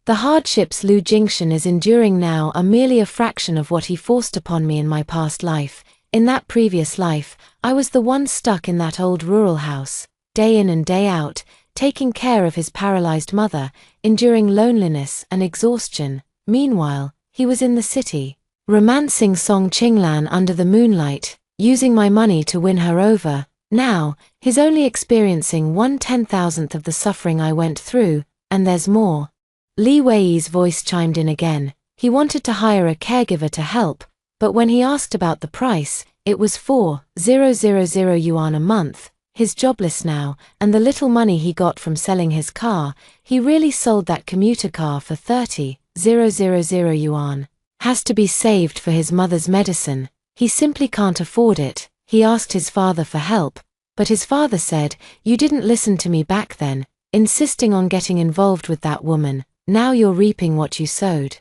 The hardships Lu Jingxian is enduring now are merely a fraction of what he forced upon me in my past life. In that previous life, I was the one stuck in that old rural house, day in and day out, taking care of his paralyzed mother, enduring loneliness and exhaustion. Meanwhile, he was in the city, romancing Song Qinglan under the moonlight, using my money to win her over. Now, he's only experiencing 1/10,000th of the suffering I went through, and there's more. Li Wei's voice chimed in again. He wanted to hire a caregiver to help, but when he asked about the price, it was 4,000 yuan a month. He's jobless now, and the little money he got from selling his car, he really sold that commuter car for 30,000 yuan. Has to be saved for his mother's medicine. He simply can't afford it. He asked his father for help, but his father said, "You didn't listen to me back then, insisting on getting involved with that woman. Now you're reaping what you sowed."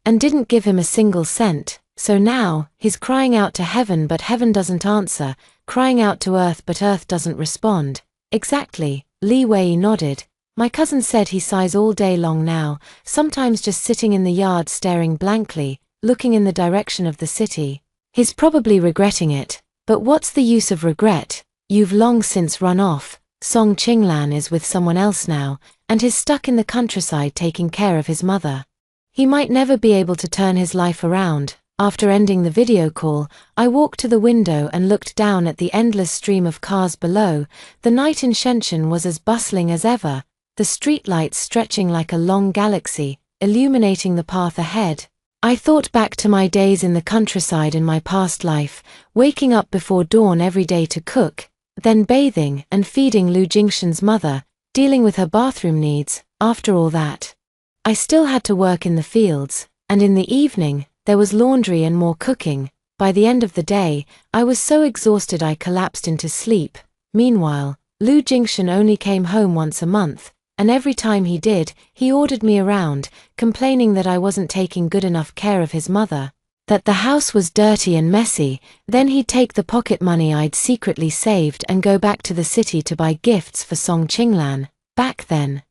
And didn't give him a single cent. So now, he's crying out to heaven but heaven doesn't answer, crying out to earth but earth doesn't respond. Exactly, Li Wei nodded. My cousin said he sighs all day long now, sometimes just sitting in the yard staring blankly, looking in the direction of the city. He's probably regretting it, but what's the use of regret? You've long since run off. Song Qinglan is with someone else now, and he's stuck in the countryside taking care of his mother. He might never be able to turn his life around. After ending the video call, I walked to the window and looked down at the endless stream of cars below. The night in Shenzhen was as bustling as ever, the streetlights stretching like a long galaxy, illuminating the path ahead. I thought back to my days in the countryside in my past life, waking up before dawn every day to cook, then bathing and feeding Lu Jingshan's mother, dealing with her bathroom needs. After all that, I still had to work in the fields, and in the evening, there was laundry and more cooking. By the end of the day, I was so exhausted I collapsed into sleep. Meanwhile, Lu Jingshan only came home once a month, and every time he did, he ordered me around, complaining that I wasn't taking good enough care of his mother, that the house was dirty and messy. Then he'd take the pocket money I'd secretly saved and go back to the city to buy gifts for Song Qinglan. Back then,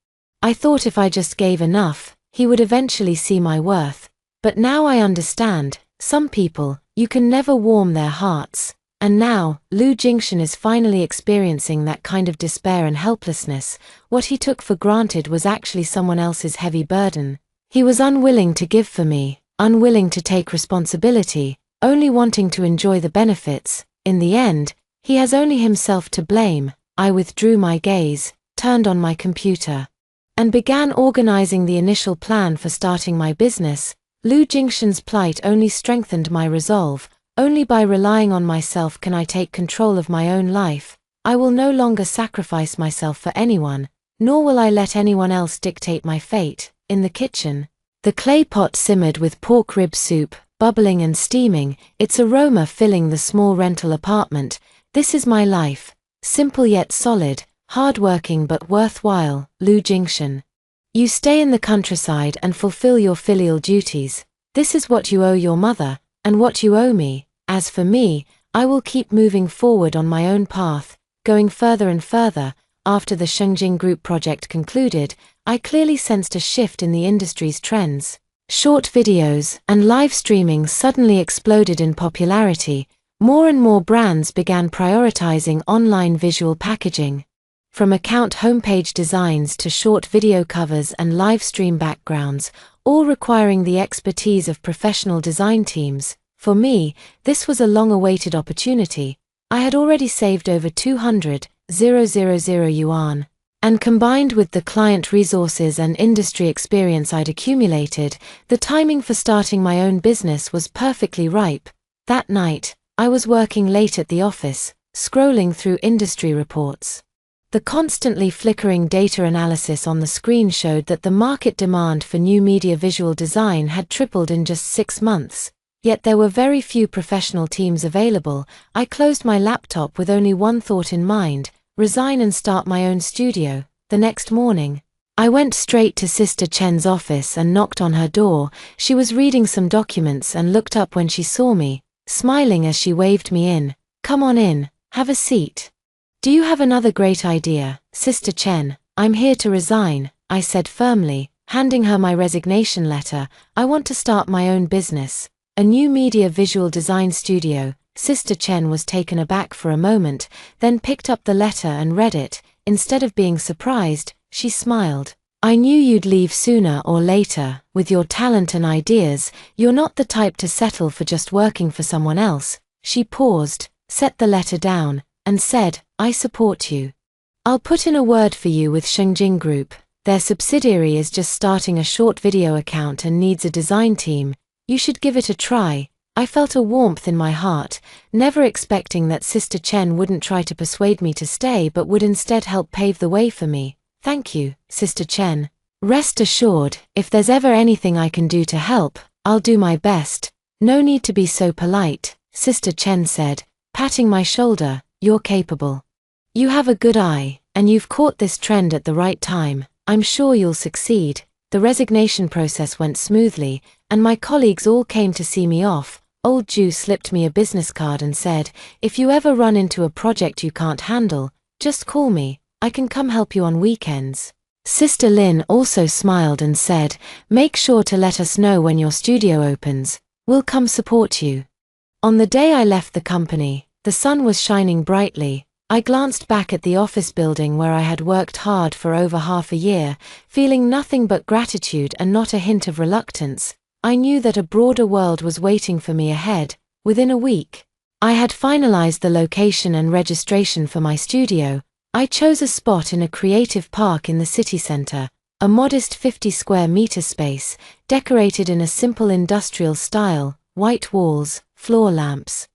I thought if I just gave enough, he would eventually see my worth. But now I understand, some people, you can never warm their hearts. And now, Lu Jingshan is finally experiencing that kind of despair and helplessness. What he took for granted was actually someone else's heavy burden. He was unwilling to give for me, unwilling to take responsibility, only wanting to enjoy the benefits. In the end, he has only himself to blame. I withdrew my gaze, turned on my computer, and began organizing the initial plan for starting my business. Lu Jingshan's plight only strengthened my resolve. Only by relying on myself can I take control of my own life. I will no longer sacrifice myself for anyone, nor will I let anyone else dictate my fate. In the kitchen, the clay pot simmered with pork rib soup, bubbling and steaming, its aroma filling the small rental apartment. This is my life, simple yet solid, hardworking but worthwhile. Lu Jingshan. You stay in the countryside and fulfill your filial duties. This is what you owe your mother, and what you owe me. As for me, I will keep moving forward on my own path, going further and further. After the Shengjing Group project concluded, I clearly sensed a shift in the industry's trends. Short videos and live streaming suddenly exploded in popularity. More and more brands began prioritizing online visual packaging. From account homepage designs to short video covers and live stream backgrounds, all requiring the expertise of professional design teams. For me, this was a long-awaited opportunity. I had already saved over 200,000 yuan, and combined with the client resources and industry experience I'd accumulated, the timing for starting my own business was perfectly ripe. That night, I was working late at the office, scrolling through industry reports. The constantly flickering data analysis on the screen showed that the market demand for new media visual design had tripled in just 6 months. Yet there were very few professional teams available. I closed my laptop with only one thought in mind: resign and start my own studio. The next morning, I went straight to Sister Chen's office and knocked on her door. She was reading some documents and looked up when she saw me, smiling as she waved me in. "Come on in, have a seat." "Do you have another great idea, Sister Chen?" "I'm here to resign," I said firmly, handing her my resignation letter. "I want to start my own business, a new media visual design studio." Sister Chen was taken aback for a moment, then picked up the letter and read it. Instead of being surprised, she smiled. "I knew you'd leave sooner or later. With your talent and ideas, you're not the type to settle for just working for someone else." She paused, set the letter down, and said, "I support you. I'll put in a word for you with Shengjing Group. Their subsidiary is just starting a short video account and needs a design team. You should give it a try." I felt a warmth in my heart, never expecting that Sister Chen wouldn't try to persuade me to stay but would instead help pave the way for me. "Thank you, Sister Chen. Rest assured, if there's ever anything I can do to help, I'll do my best." "No need to be so polite," Sister Chen said, patting my shoulder. "You're capable. You have a good eye, and you've caught this trend at the right time. I'm sure you'll succeed." The resignation process went smoothly, and my colleagues all came to see me off. Old Ju slipped me a business card and said, "If you ever run into a project you can't handle, just call me. I can come help you on weekends." Sister Lin also smiled and said, "Make sure to let us know when your studio opens. We'll come support you." On the day I left the company, the sun was shining brightly. I glanced back at the office building where I had worked hard for over half a year, feeling nothing but gratitude and not a hint of reluctance. I knew that a broader world was waiting for me ahead. Within a week, I had finalized the location and registration for my studio. I chose a spot in a creative park in the city center, a modest 50 square meter space, decorated in a simple industrial style, white walls, floor lamps,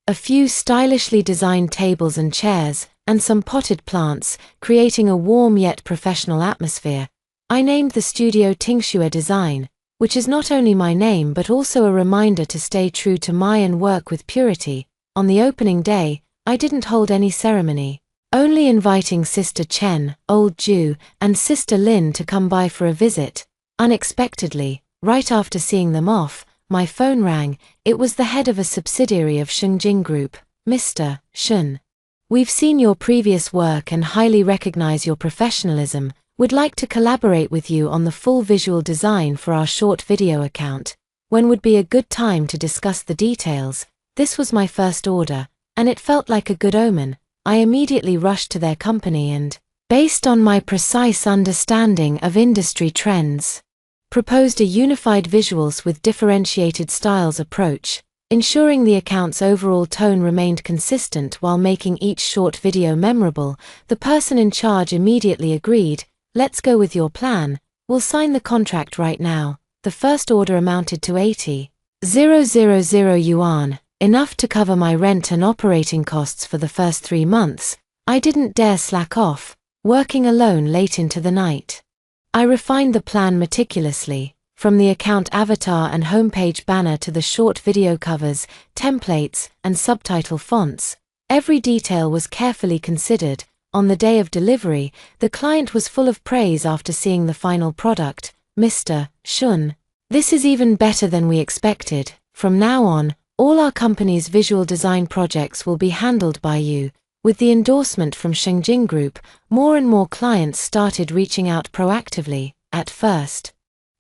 a few stylishly designed tables and chairs, and some potted plants, creating a warm yet professional atmosphere. I named the studio Tingxue Design, which is not only my name but also a reminder to stay true to my and work with purity. On the opening day, I didn't hold any ceremony, only inviting Sister Chen, Old Ju, and Sister Lin to come by for a visit. Unexpectedly, right after seeing them off, my phone rang. It was the head of a subsidiary of Shengjing Group, Mr. Shun. "We've seen your previous work and highly recognize your professionalism. Would like to collaborate with you on the full visual design for our short video account. When would be a good time to discuss the details?" This was my first order, and it felt like a good omen. I immediately rushed to their company and, based on my precise understanding of industry trends, proposed a unified visuals with differentiated styles approach, ensuring the account's overall tone remained consistent while making each short video memorable. The person in charge immediately agreed. "Let's go with your plan. We'll sign the contract right now." The first order amounted to 80,000 yuan, enough to cover my rent and operating costs for the first 3 months. I didn't dare slack off, working alone late into the night. I refined the plan meticulously, from the account avatar and homepage banner to the short video covers, templates, and subtitle fonts. Every detail was carefully considered. On the day of delivery, the client was full of praise after seeing the final product. "Mr. Shun, this is even better than we expected. From now on, all our company's visual design projects will be handled by you." With the endorsement from Shengjing Group, more and more clients started reaching out proactively. At first,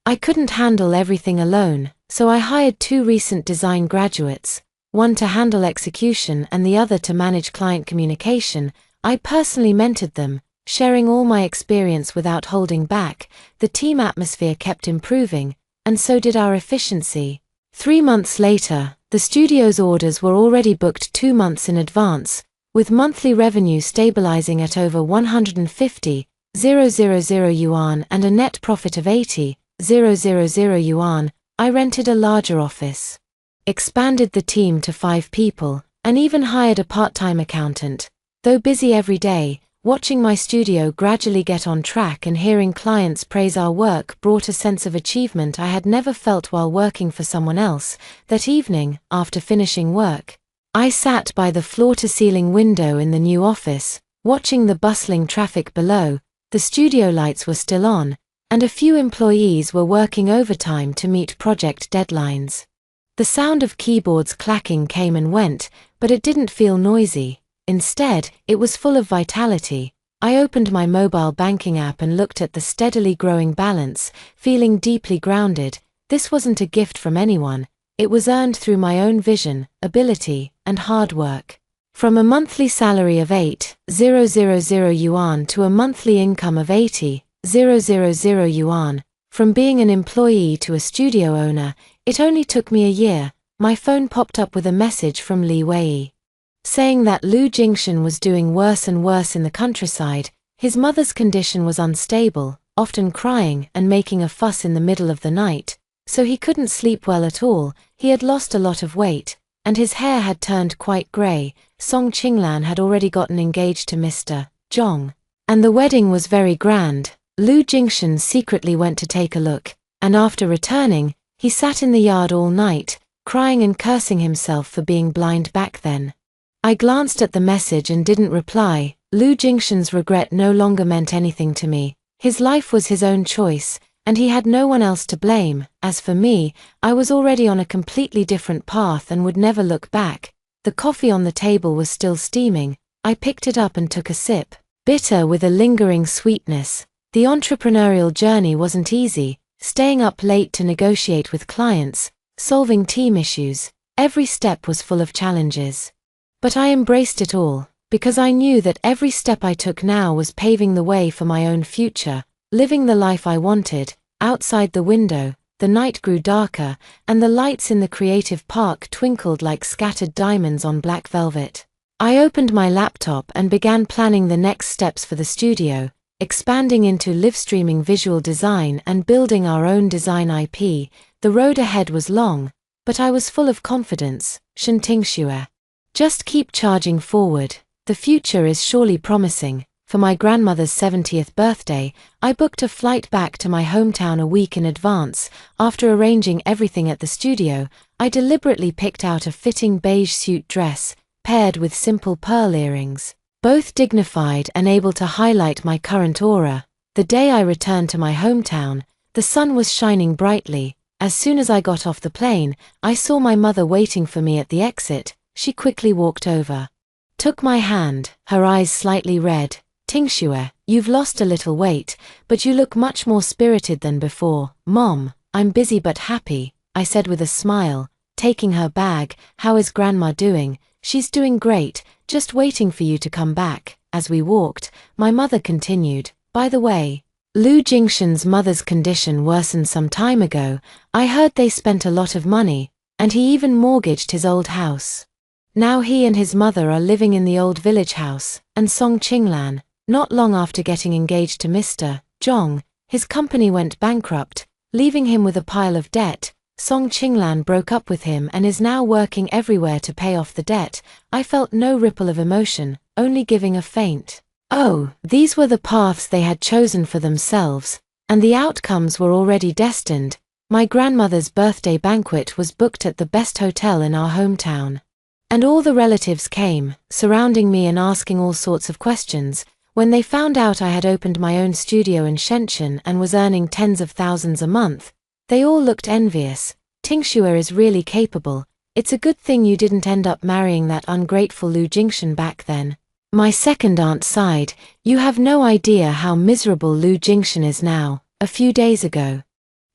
I couldn't handle everything alone, so I hired 2 recent design graduates, one to handle execution and the other to manage client communication. I personally mentored them, sharing all my experience without holding back. The team atmosphere kept improving, and so did our efficiency. 3 months later, the studio's orders were already booked 2 months in advance, with monthly revenue stabilizing at over 150,000 yuan and a net profit of 80,000 yuan. I rented a larger office, expanded the team to 5 people, and even hired a part-time accountant. Though busy every day, watching my studio gradually get on track and hearing clients praise our work brought a sense of achievement I had never felt while working for someone else. That evening, after finishing work, I sat by the floor-to-ceiling window in the new office, watching the bustling traffic below. The studio lights were still on, and a few employees were working overtime to meet project deadlines. The sound of keyboards clacking came and went, but it didn't feel noisy. Instead, it was full of vitality. I opened my mobile banking app and looked at the steadily growing balance, feeling deeply grounded. This wasn't a gift from anyone. It was earned through my own vision, ability, and hard work. From a monthly salary of 8,000 yuan to a monthly income of 80,000 yuan, from being an employee to a studio owner, it only took me a year. My phone popped up with a message from Li Wei. saying that Lu Jingshan was doing worse and worse in the countryside. His mother's condition was unstable, often crying and making a fuss in the middle of the night, so he couldn't sleep well at all. He had lost a lot of weight, and his hair had turned quite grey. Song Qinglan had already gotten engaged to Mr. Zhong, and the wedding was very grand. Lu Jingshan secretly went to take a look, and after returning, he sat in the yard all night, crying and cursing himself for being blind back then. I glanced at the message and didn't reply. Lu Jingshan's regret no longer meant anything to me. His life was his own choice, and he had no one else to blame. As for me, I was already on a completely different path and would never look back. The coffee on the table was still steaming. I picked it up and took a sip. Bitter with a lingering sweetness. The entrepreneurial journey wasn't easy, staying up late to negotiate with clients, solving team issues. Every step was full of challenges. But I embraced it all, because I knew that every step I took now was paving the way for my own future, living the life I wanted. Outside the window, the night grew darker, and the lights in the creative park twinkled like scattered diamonds on black velvet. I opened my laptop and began planning the next steps for the studio, expanding into live streaming visual design and building our own design IP. The road ahead was long, but I was full of confidence. Shentingxue. Just keep charging forward. The future is surely promising. For my grandmother's 70th birthday, I booked a flight back to my hometown a week in advance. After arranging everything at the studio, I deliberately picked out a fitting beige suit dress, paired with simple pearl earrings, both dignified and able to highlight my current aura. The day I returned to my hometown, the sun was shining brightly. As soon as I got off the plane, I saw my mother waiting for me at the exit. She quickly walked over, took my hand, her eyes slightly red. Tingxue, you've lost a little weight, but you look much more spirited than before. Mom, I'm busy but happy, I said with a smile, taking her bag. How is Grandma doing? She's doing great, just waiting for you to come back. As we walked, my mother continued, by the way, Lu Jingshan's mother's condition worsened some time ago. I heard they spent a lot of money, and he even mortgaged his old house. Now he and his mother are living in the old village house, and Song Qinglan, not long after getting engaged to Mr. Zhong, his company went bankrupt, leaving him with a pile of debt. Song Qinglan broke up with him and is now working everywhere to pay off the debt. I felt no ripple of emotion, only giving a faint, oh, these were the paths they had chosen for themselves, and the outcomes were already destined. My grandmother's birthday banquet was booked at the best hotel in our hometown. And all the relatives came, surrounding me and asking all sorts of questions. When they found out I had opened my own studio in Shenzhen and was earning tens of thousands a month, they all looked envious. Tingxue is really capable. It's a good thing you didn't end up marrying that ungrateful Lu Jingshan back then. My second aunt sighed. You have no idea how miserable Lu Jingshan is now. A few days ago,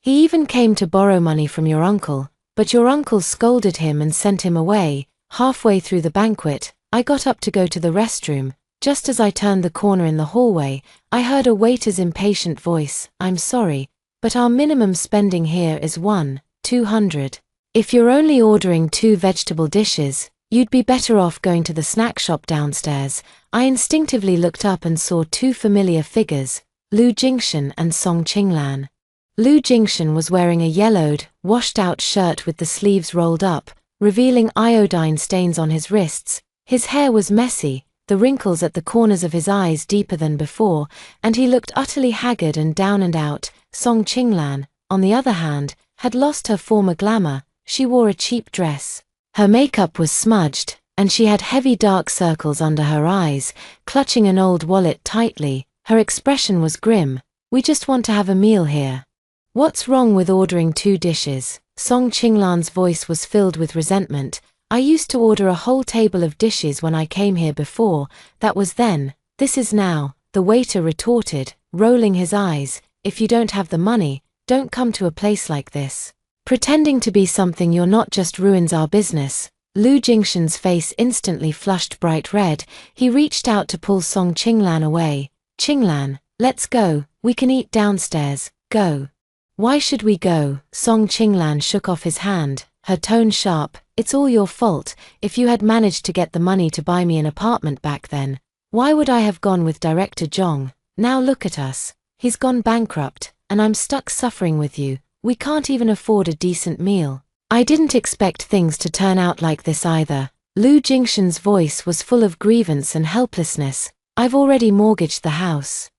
he even came to borrow money from your uncle, but your uncle scolded him and sent him away. Halfway through the banquet, I got up to go to the restroom. Just as I turned the corner in the hallway, I heard a waiter's impatient voice. I'm sorry, but our minimum spending here is 200. If you're only ordering 2 vegetable dishes, you'd be better off going to the snack shop downstairs. I instinctively looked up and saw 2 familiar figures, Lu Jingshan and Song Qinglan. Lu Jingshan was wearing a yellowed, washed-out shirt with the sleeves rolled up, revealing iodine stains on his wrists. His hair was messy, the wrinkles at the corners of his eyes deeper than before, and he looked utterly haggard and down and out. Song Qinglan, on the other hand, had lost her former glamour. She wore a cheap dress. Her makeup was smudged, and she had heavy dark circles under her eyes, clutching an old wallet tightly. Her expression was grim. We just want to have a meal here. What's wrong with ordering 2 dishes? Song Qinglan's voice was filled with resentment. I used to order a whole table of dishes when I came here before. That was then. This is now, the waiter retorted, rolling his eyes. If you don't have the money, don't come to a place like this. Pretending to be something you're not just ruins our business. Lu Jingshan's face instantly flushed bright red. He reached out to pull Song Qinglan away. Qinglan, let's go. We can eat downstairs. Go. Why should we go? Song Qinglan shook off his hand, her tone sharp. it's all your fault. If you had managed to get the money to buy me an apartment back then, why would I have gone with Director Jong? Now look at us. He's gone bankrupt, and I'm stuck suffering with you. We can't even afford a decent meal. I didn't expect things to turn out like this either. Lu Jingshan's voice was full of grievance and helplessness. I've already mortgaged the house.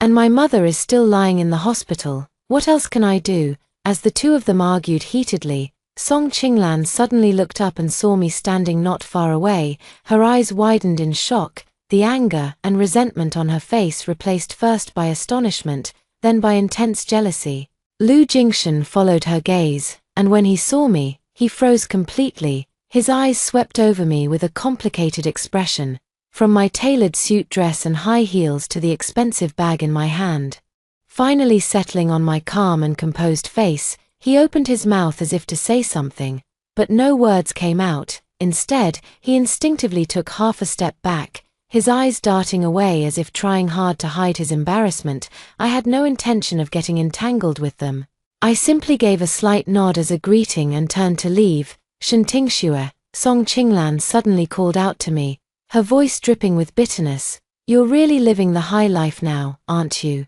And my mother is still lying in the hospital. What else can I do? As the two of them argued heatedly, Song Qinglan suddenly looked up and saw me standing not far away. Her eyes widened in shock, the anger and resentment on her face replaced first by astonishment, then by intense jealousy. Lu Jingshan followed her gaze, and when he saw me, he froze completely. His eyes swept over me with a complicated expression, from my tailored suit dress and high heels to the expensive bag in my hand. Finally settling on my calm and composed face, he opened his mouth as if to say something, but no words came out. Instead, he instinctively took half a step back, his eyes darting away as if trying hard to hide his embarrassment. I had no intention of getting entangled with them. I simply gave a slight nod as a greeting and turned to leave. Shantingxue, Song Qinglan suddenly called out to me, her voice dripping with bitterness. You're really living the high life now, aren't you?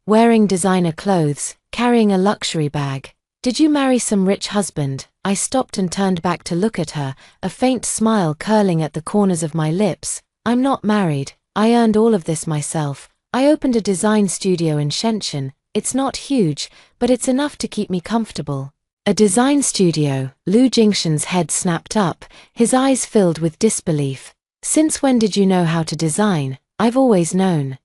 Wearing designer clothes, carrying a luxury bag. Did you marry some rich husband? I stopped and turned back to look at her, a faint smile curling at the corners of my lips. I'm not married. I earned all of this myself. I opened a design studio in Shenzhen. It's not huge, but it's enough to keep me comfortable. A design studio? Lu Jingshan's head snapped up, his eyes filled with disbelief. Since when did you know how to design? I've always known.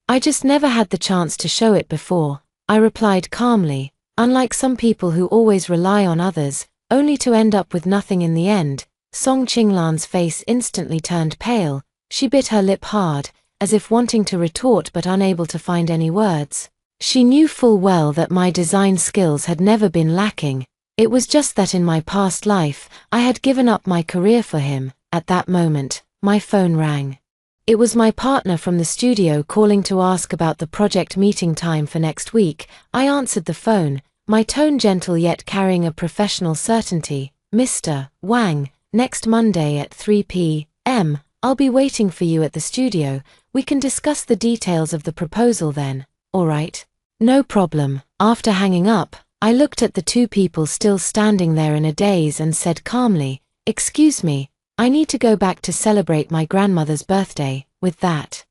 I just never had the chance to show it before, I replied calmly. Unlike some people who always rely on others, only to end up with nothing in the end. Song Qinglan's face instantly turned pale. She bit her lip hard, as if wanting to retort but unable to find any words. She knew full well that my design skills had never been lacking. It was just that in my past life, I had given up my career for him. At that moment, my phone rang. It was my partner from the studio calling to ask about the project meeting time for next week. I answered the phone, my tone gentle yet carrying a professional certainty. Mr. Wang, next Monday at 3 p.m. I'll be waiting for you at the studio. We can discuss the details of the proposal then. All right. No problem. After hanging up, I looked at the two people still standing there in a daze and said calmly, "Excuse me, I need to go back to celebrate my grandmother's birthday." With that,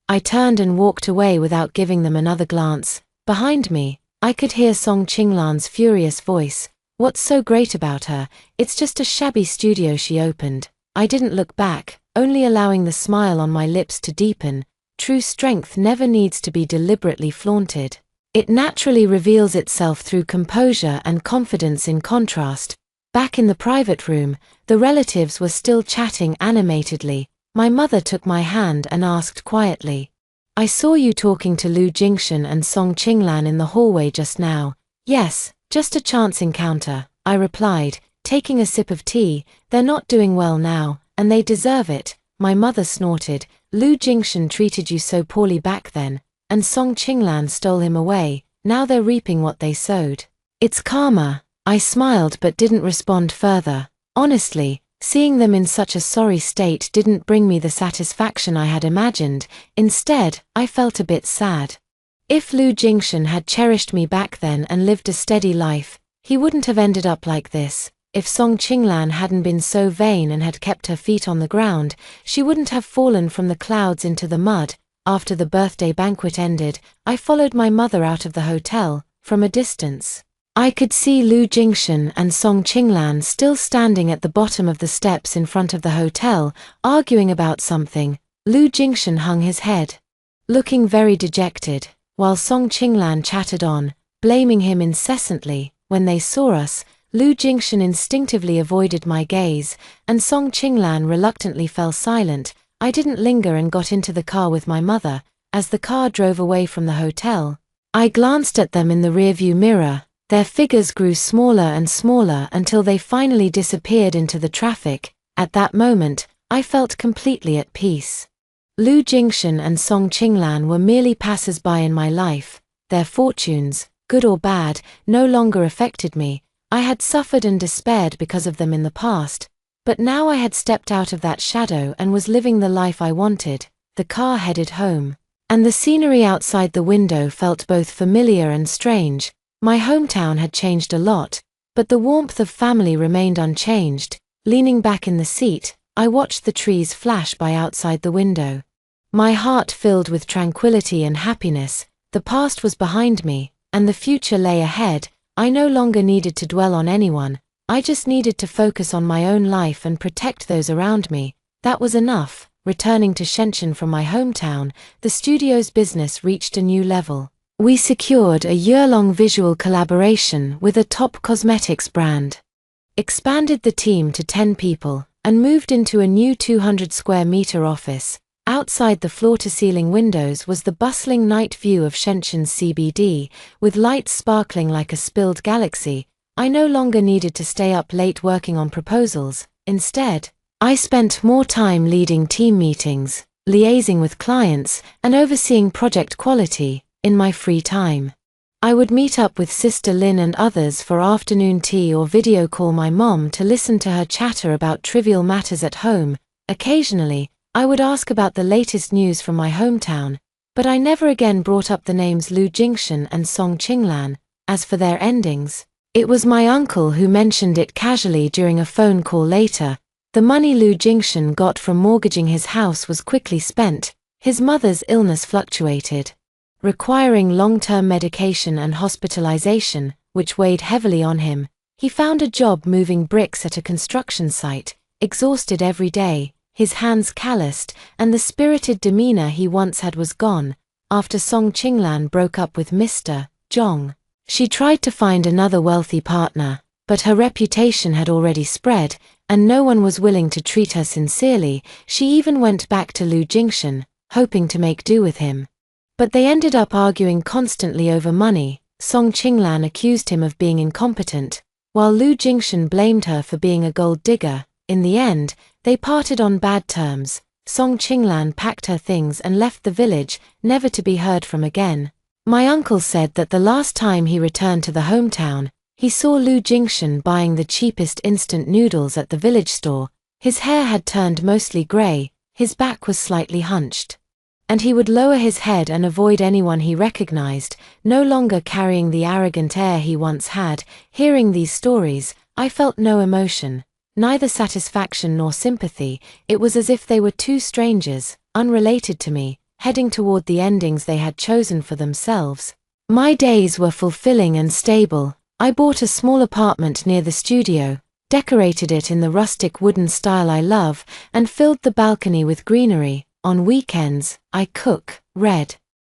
I turned and walked away without giving them another glance. Behind me, I could hear Song Qinglan's furious voice. What's so great about her? It's just a shabby studio she opened. I didn't look back, only allowing the smile on my lips to deepen. True strength never needs to be deliberately flaunted. It naturally reveals itself through composure and confidence. In contrast, back in the private room, the relatives were still chatting animatedly. My mother took my hand and asked quietly, "I saw you talking to Lu Jingshan and Song Qinglan in the hallway just now." "Yes, just a chance encounter," I replied, taking a sip of tea. "They're not doing well now, and they deserve it." My mother snorted. "Lu Jingshan treated you so poorly back then, and Song Qinglan stole him away. Now they're reaping what they sowed. It's karma." I smiled but didn't respond further. Honestly, seeing them in such a sorry state didn't bring me the satisfaction I had imagined. Instead, I felt a bit sad. If Lu Jingshan had cherished me back then and lived a steady life, he wouldn't have ended up like this. If Song Qinglan hadn't been so vain and had kept her feet on the ground, she wouldn't have fallen from the clouds into the mud. After the birthday banquet ended, I followed my mother out of the hotel. From a distance, I could see Lu Jingshan and Song Qinglan still standing at the bottom of the steps in front of the hotel, arguing about something. Lu Jingshan hung his head, looking very dejected, while Song Qinglan chattered on, blaming him incessantly. When they saw us, Lu Jingshan instinctively avoided my gaze, and Song Qinglan reluctantly fell silent. I didn't linger and got into the car with my mother. As the car drove away from the hotel, I glanced at them in the rearview mirror. Their figures grew smaller and smaller until they finally disappeared into the traffic. At that moment, I felt completely at peace. Lu Jingshan and Song Qinglan were merely passers-by in my life. Their fortunes, good or bad, no longer affected me. I had suffered and despaired because of them in the past, But now I had stepped out of that shadow and was living the life I wanted. The car headed home, and the scenery outside the window felt both familiar and strange. My hometown had changed a lot, but the warmth of family remained unchanged. Leaning back in the seat, I watched the trees flash by outside the window. My heart filled with tranquility and happiness. The past was behind me, and the future lay ahead. I no longer needed to dwell on anyone. I just needed to focus on my own life and protect those around me. That was enough. Returning to Shenzhen from my hometown, the studio's business reached a new level. We secured a year-long visual collaboration with a top cosmetics brand, expanded the team to 10 people, and moved into a new 200 square meter office. Outside the floor-to-ceiling windows was the bustling night view of Shenzhen's CBD, with lights sparkling like a spilled galaxy. I no longer needed to stay up late working on proposals. Instead, I spent more time leading team meetings, liaising with clients, and overseeing project quality. In my free time, I would meet up with Sister Lynn and others for afternoon tea or video call my mom to listen to her chatter about trivial matters at home. Occasionally, I would ask about the latest news from my hometown, but I never again brought up the names Lu Jingshan and Song Qinglan. As for their endings, it was my uncle who mentioned it casually during a phone call later. The money Lu Jingshan got from mortgaging his house was quickly spent. His mother's illness fluctuated, requiring long-term medication and hospitalization, which weighed heavily on him. He found a job moving bricks at a construction site, exhausted every day, his hands calloused, and the spirited demeanor he once had was gone. After Song Qinglan broke up with Mr. Zhong, she tried to find another wealthy partner, but her reputation had already spread, and no one was willing to treat her sincerely. She even went back to Lu Jingshan, hoping to make do with him. But they ended up arguing constantly over money. Song Qinglan accused him of being incompetent, while Lu Jingshan blamed her for being a gold digger. In the end, they parted on bad terms. Song Qinglan packed her things and left the village, never to be heard from again. My uncle said that the last time he returned to the hometown, he saw Lu Jingshan buying the cheapest instant noodles at the village store. His hair had turned mostly gray, his back was slightly hunched, and he would lower his head and avoid anyone he recognized, no longer carrying the arrogant air he once had. Hearing these stories, I felt no emotion, neither satisfaction nor sympathy. It was as if they were two strangers, unrelated to me, heading toward the endings they had chosen for themselves. My days were fulfilling and stable. I bought a small apartment near the studio, decorated it in the rustic wooden style I love, and filled the balcony with greenery. On weekends, I cook, read,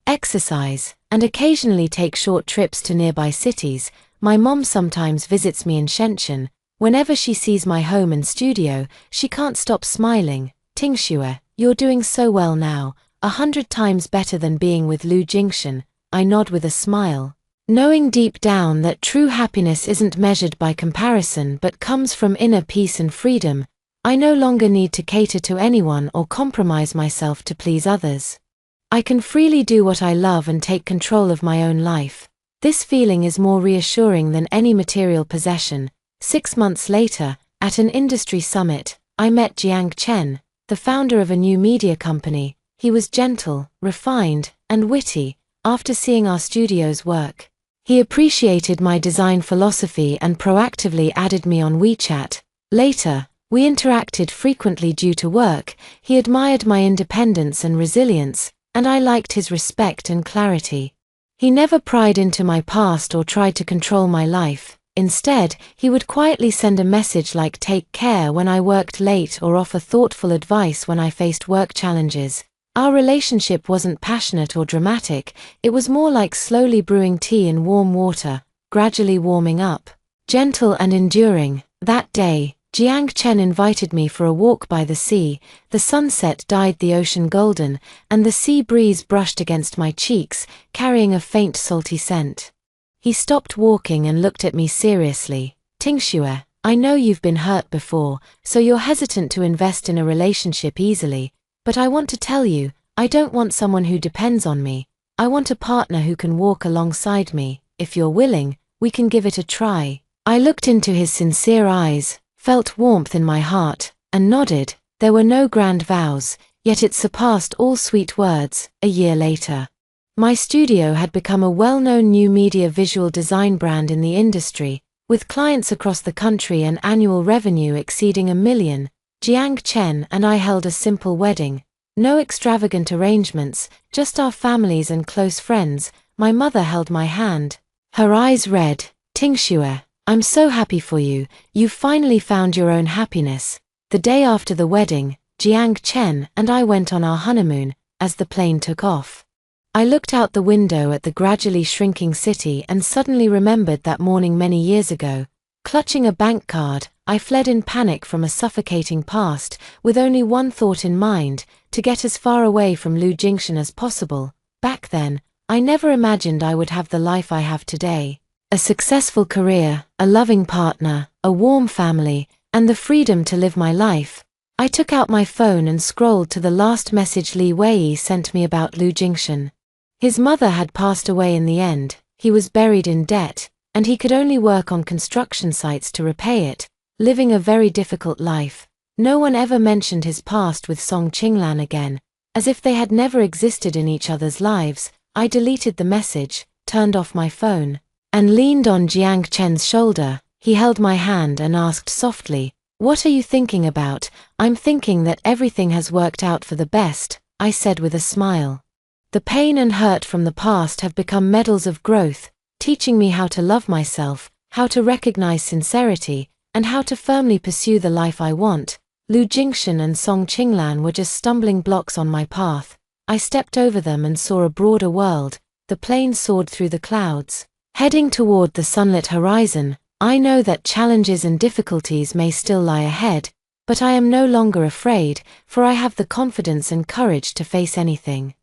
exercise, and occasionally take short trips to nearby cities. My mom sometimes visits me in Shenzhen. Whenever she sees my home and studio, she can't stop smiling. "Tingxue, you're doing so well now, 100 times better than being with Lu Jingshan." I nod with a smile, knowing deep down that true happiness isn't measured by comparison but comes from inner peace and freedom. I no longer need to cater to anyone or compromise myself to please others. I can freely do what I love and take control of my own life. This feeling is more reassuring than any material possession. 6 months later, at an industry summit, I met Jiang Chen, the founder of a new media company. He was gentle, refined, and witty. After seeing our studio's work, he appreciated my design philosophy and proactively added me on WeChat. Later, we interacted frequently due to work. He admired my independence and resilience, and I liked his respect and clarity. He never pried into my past or tried to control my life. Instead, he would quietly send a message like "take care" when I worked late or offer thoughtful advice when I faced work challenges. Our relationship wasn't passionate or dramatic, it was more like slowly brewing tea in warm water, gradually warming up, gentle and enduring. That day, Jiang Chen invited me for a walk by the sea. The sunset dyed the ocean golden, and the sea breeze brushed against my cheeks, carrying a faint salty scent. He stopped walking and looked at me seriously. "Tingxue, I know you've been hurt before, so you're hesitant to invest in a relationship easily. But I want to tell you, I don't want someone who depends on me. I want a partner who can walk alongside me. If you're willing, we can give it a try." I looked into his sincere eyes, felt warmth in my heart, and nodded. There were no grand vows, yet it surpassed all sweet words. A year later, my studio had become a well-known new media visual design brand in the industry, with clients across the country and annual revenue exceeding $1 million. Jiang Chen and I held a simple wedding. No extravagant arrangements, just our families and close friends. My mother held my hand. Her eyes read, "Tingxue, I'm so happy for you, you've finally found your own happiness." The day after the wedding, Jiang Chen and I went on our honeymoon. As the plane took off, I looked out the window at the gradually shrinking city and suddenly remembered that morning many years ago. Clutching a bank card, I fled in panic from a suffocating past, with only one thought in mind: to get as far away from Lu Jingshan as possible. Back then, I never imagined I would have the life I have today. A successful career, a loving partner, a warm family, and the freedom to live my life. I took out my phone and scrolled to the last message Li Wei sent me about Lu Jingshan. His mother had passed away in the end, he was buried in debt, and he could only work on construction sites to repay it, living a very difficult life. No one ever mentioned his past with Song Qinglan again, as if they had never existed in each other's lives. I deleted the message, turned off my phone, and leaned on Jiang Chen's shoulder. He held my hand and asked softly, "What are you thinking about?" "I'm thinking that everything has worked out for the best," I said with a smile. The pain and hurt from the past have become medals of growth, teaching me how to love myself, how to recognize sincerity, and how to firmly pursue the life I want. Lu Jingshan and Song Qinglan were just stumbling blocks on my path. I stepped over them and saw a broader world. The plane soared through the clouds, heading toward the sunlit horizon. I know that challenges and difficulties may still lie ahead, but I am no longer afraid, for I have the confidence and courage to face anything.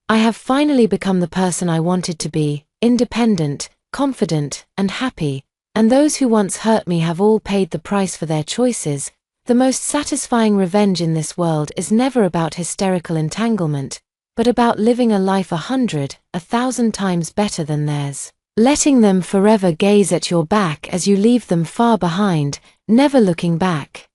I have finally become the person I wanted to be: independent, confident, and happy, and those who once hurt me have all paid the price for their choices. The most satisfying revenge in this world is never about hysterical entanglement, but about living a life 100, 1,000 times better than theirs. Letting them forever gaze at your back as you leave them far behind, never looking back.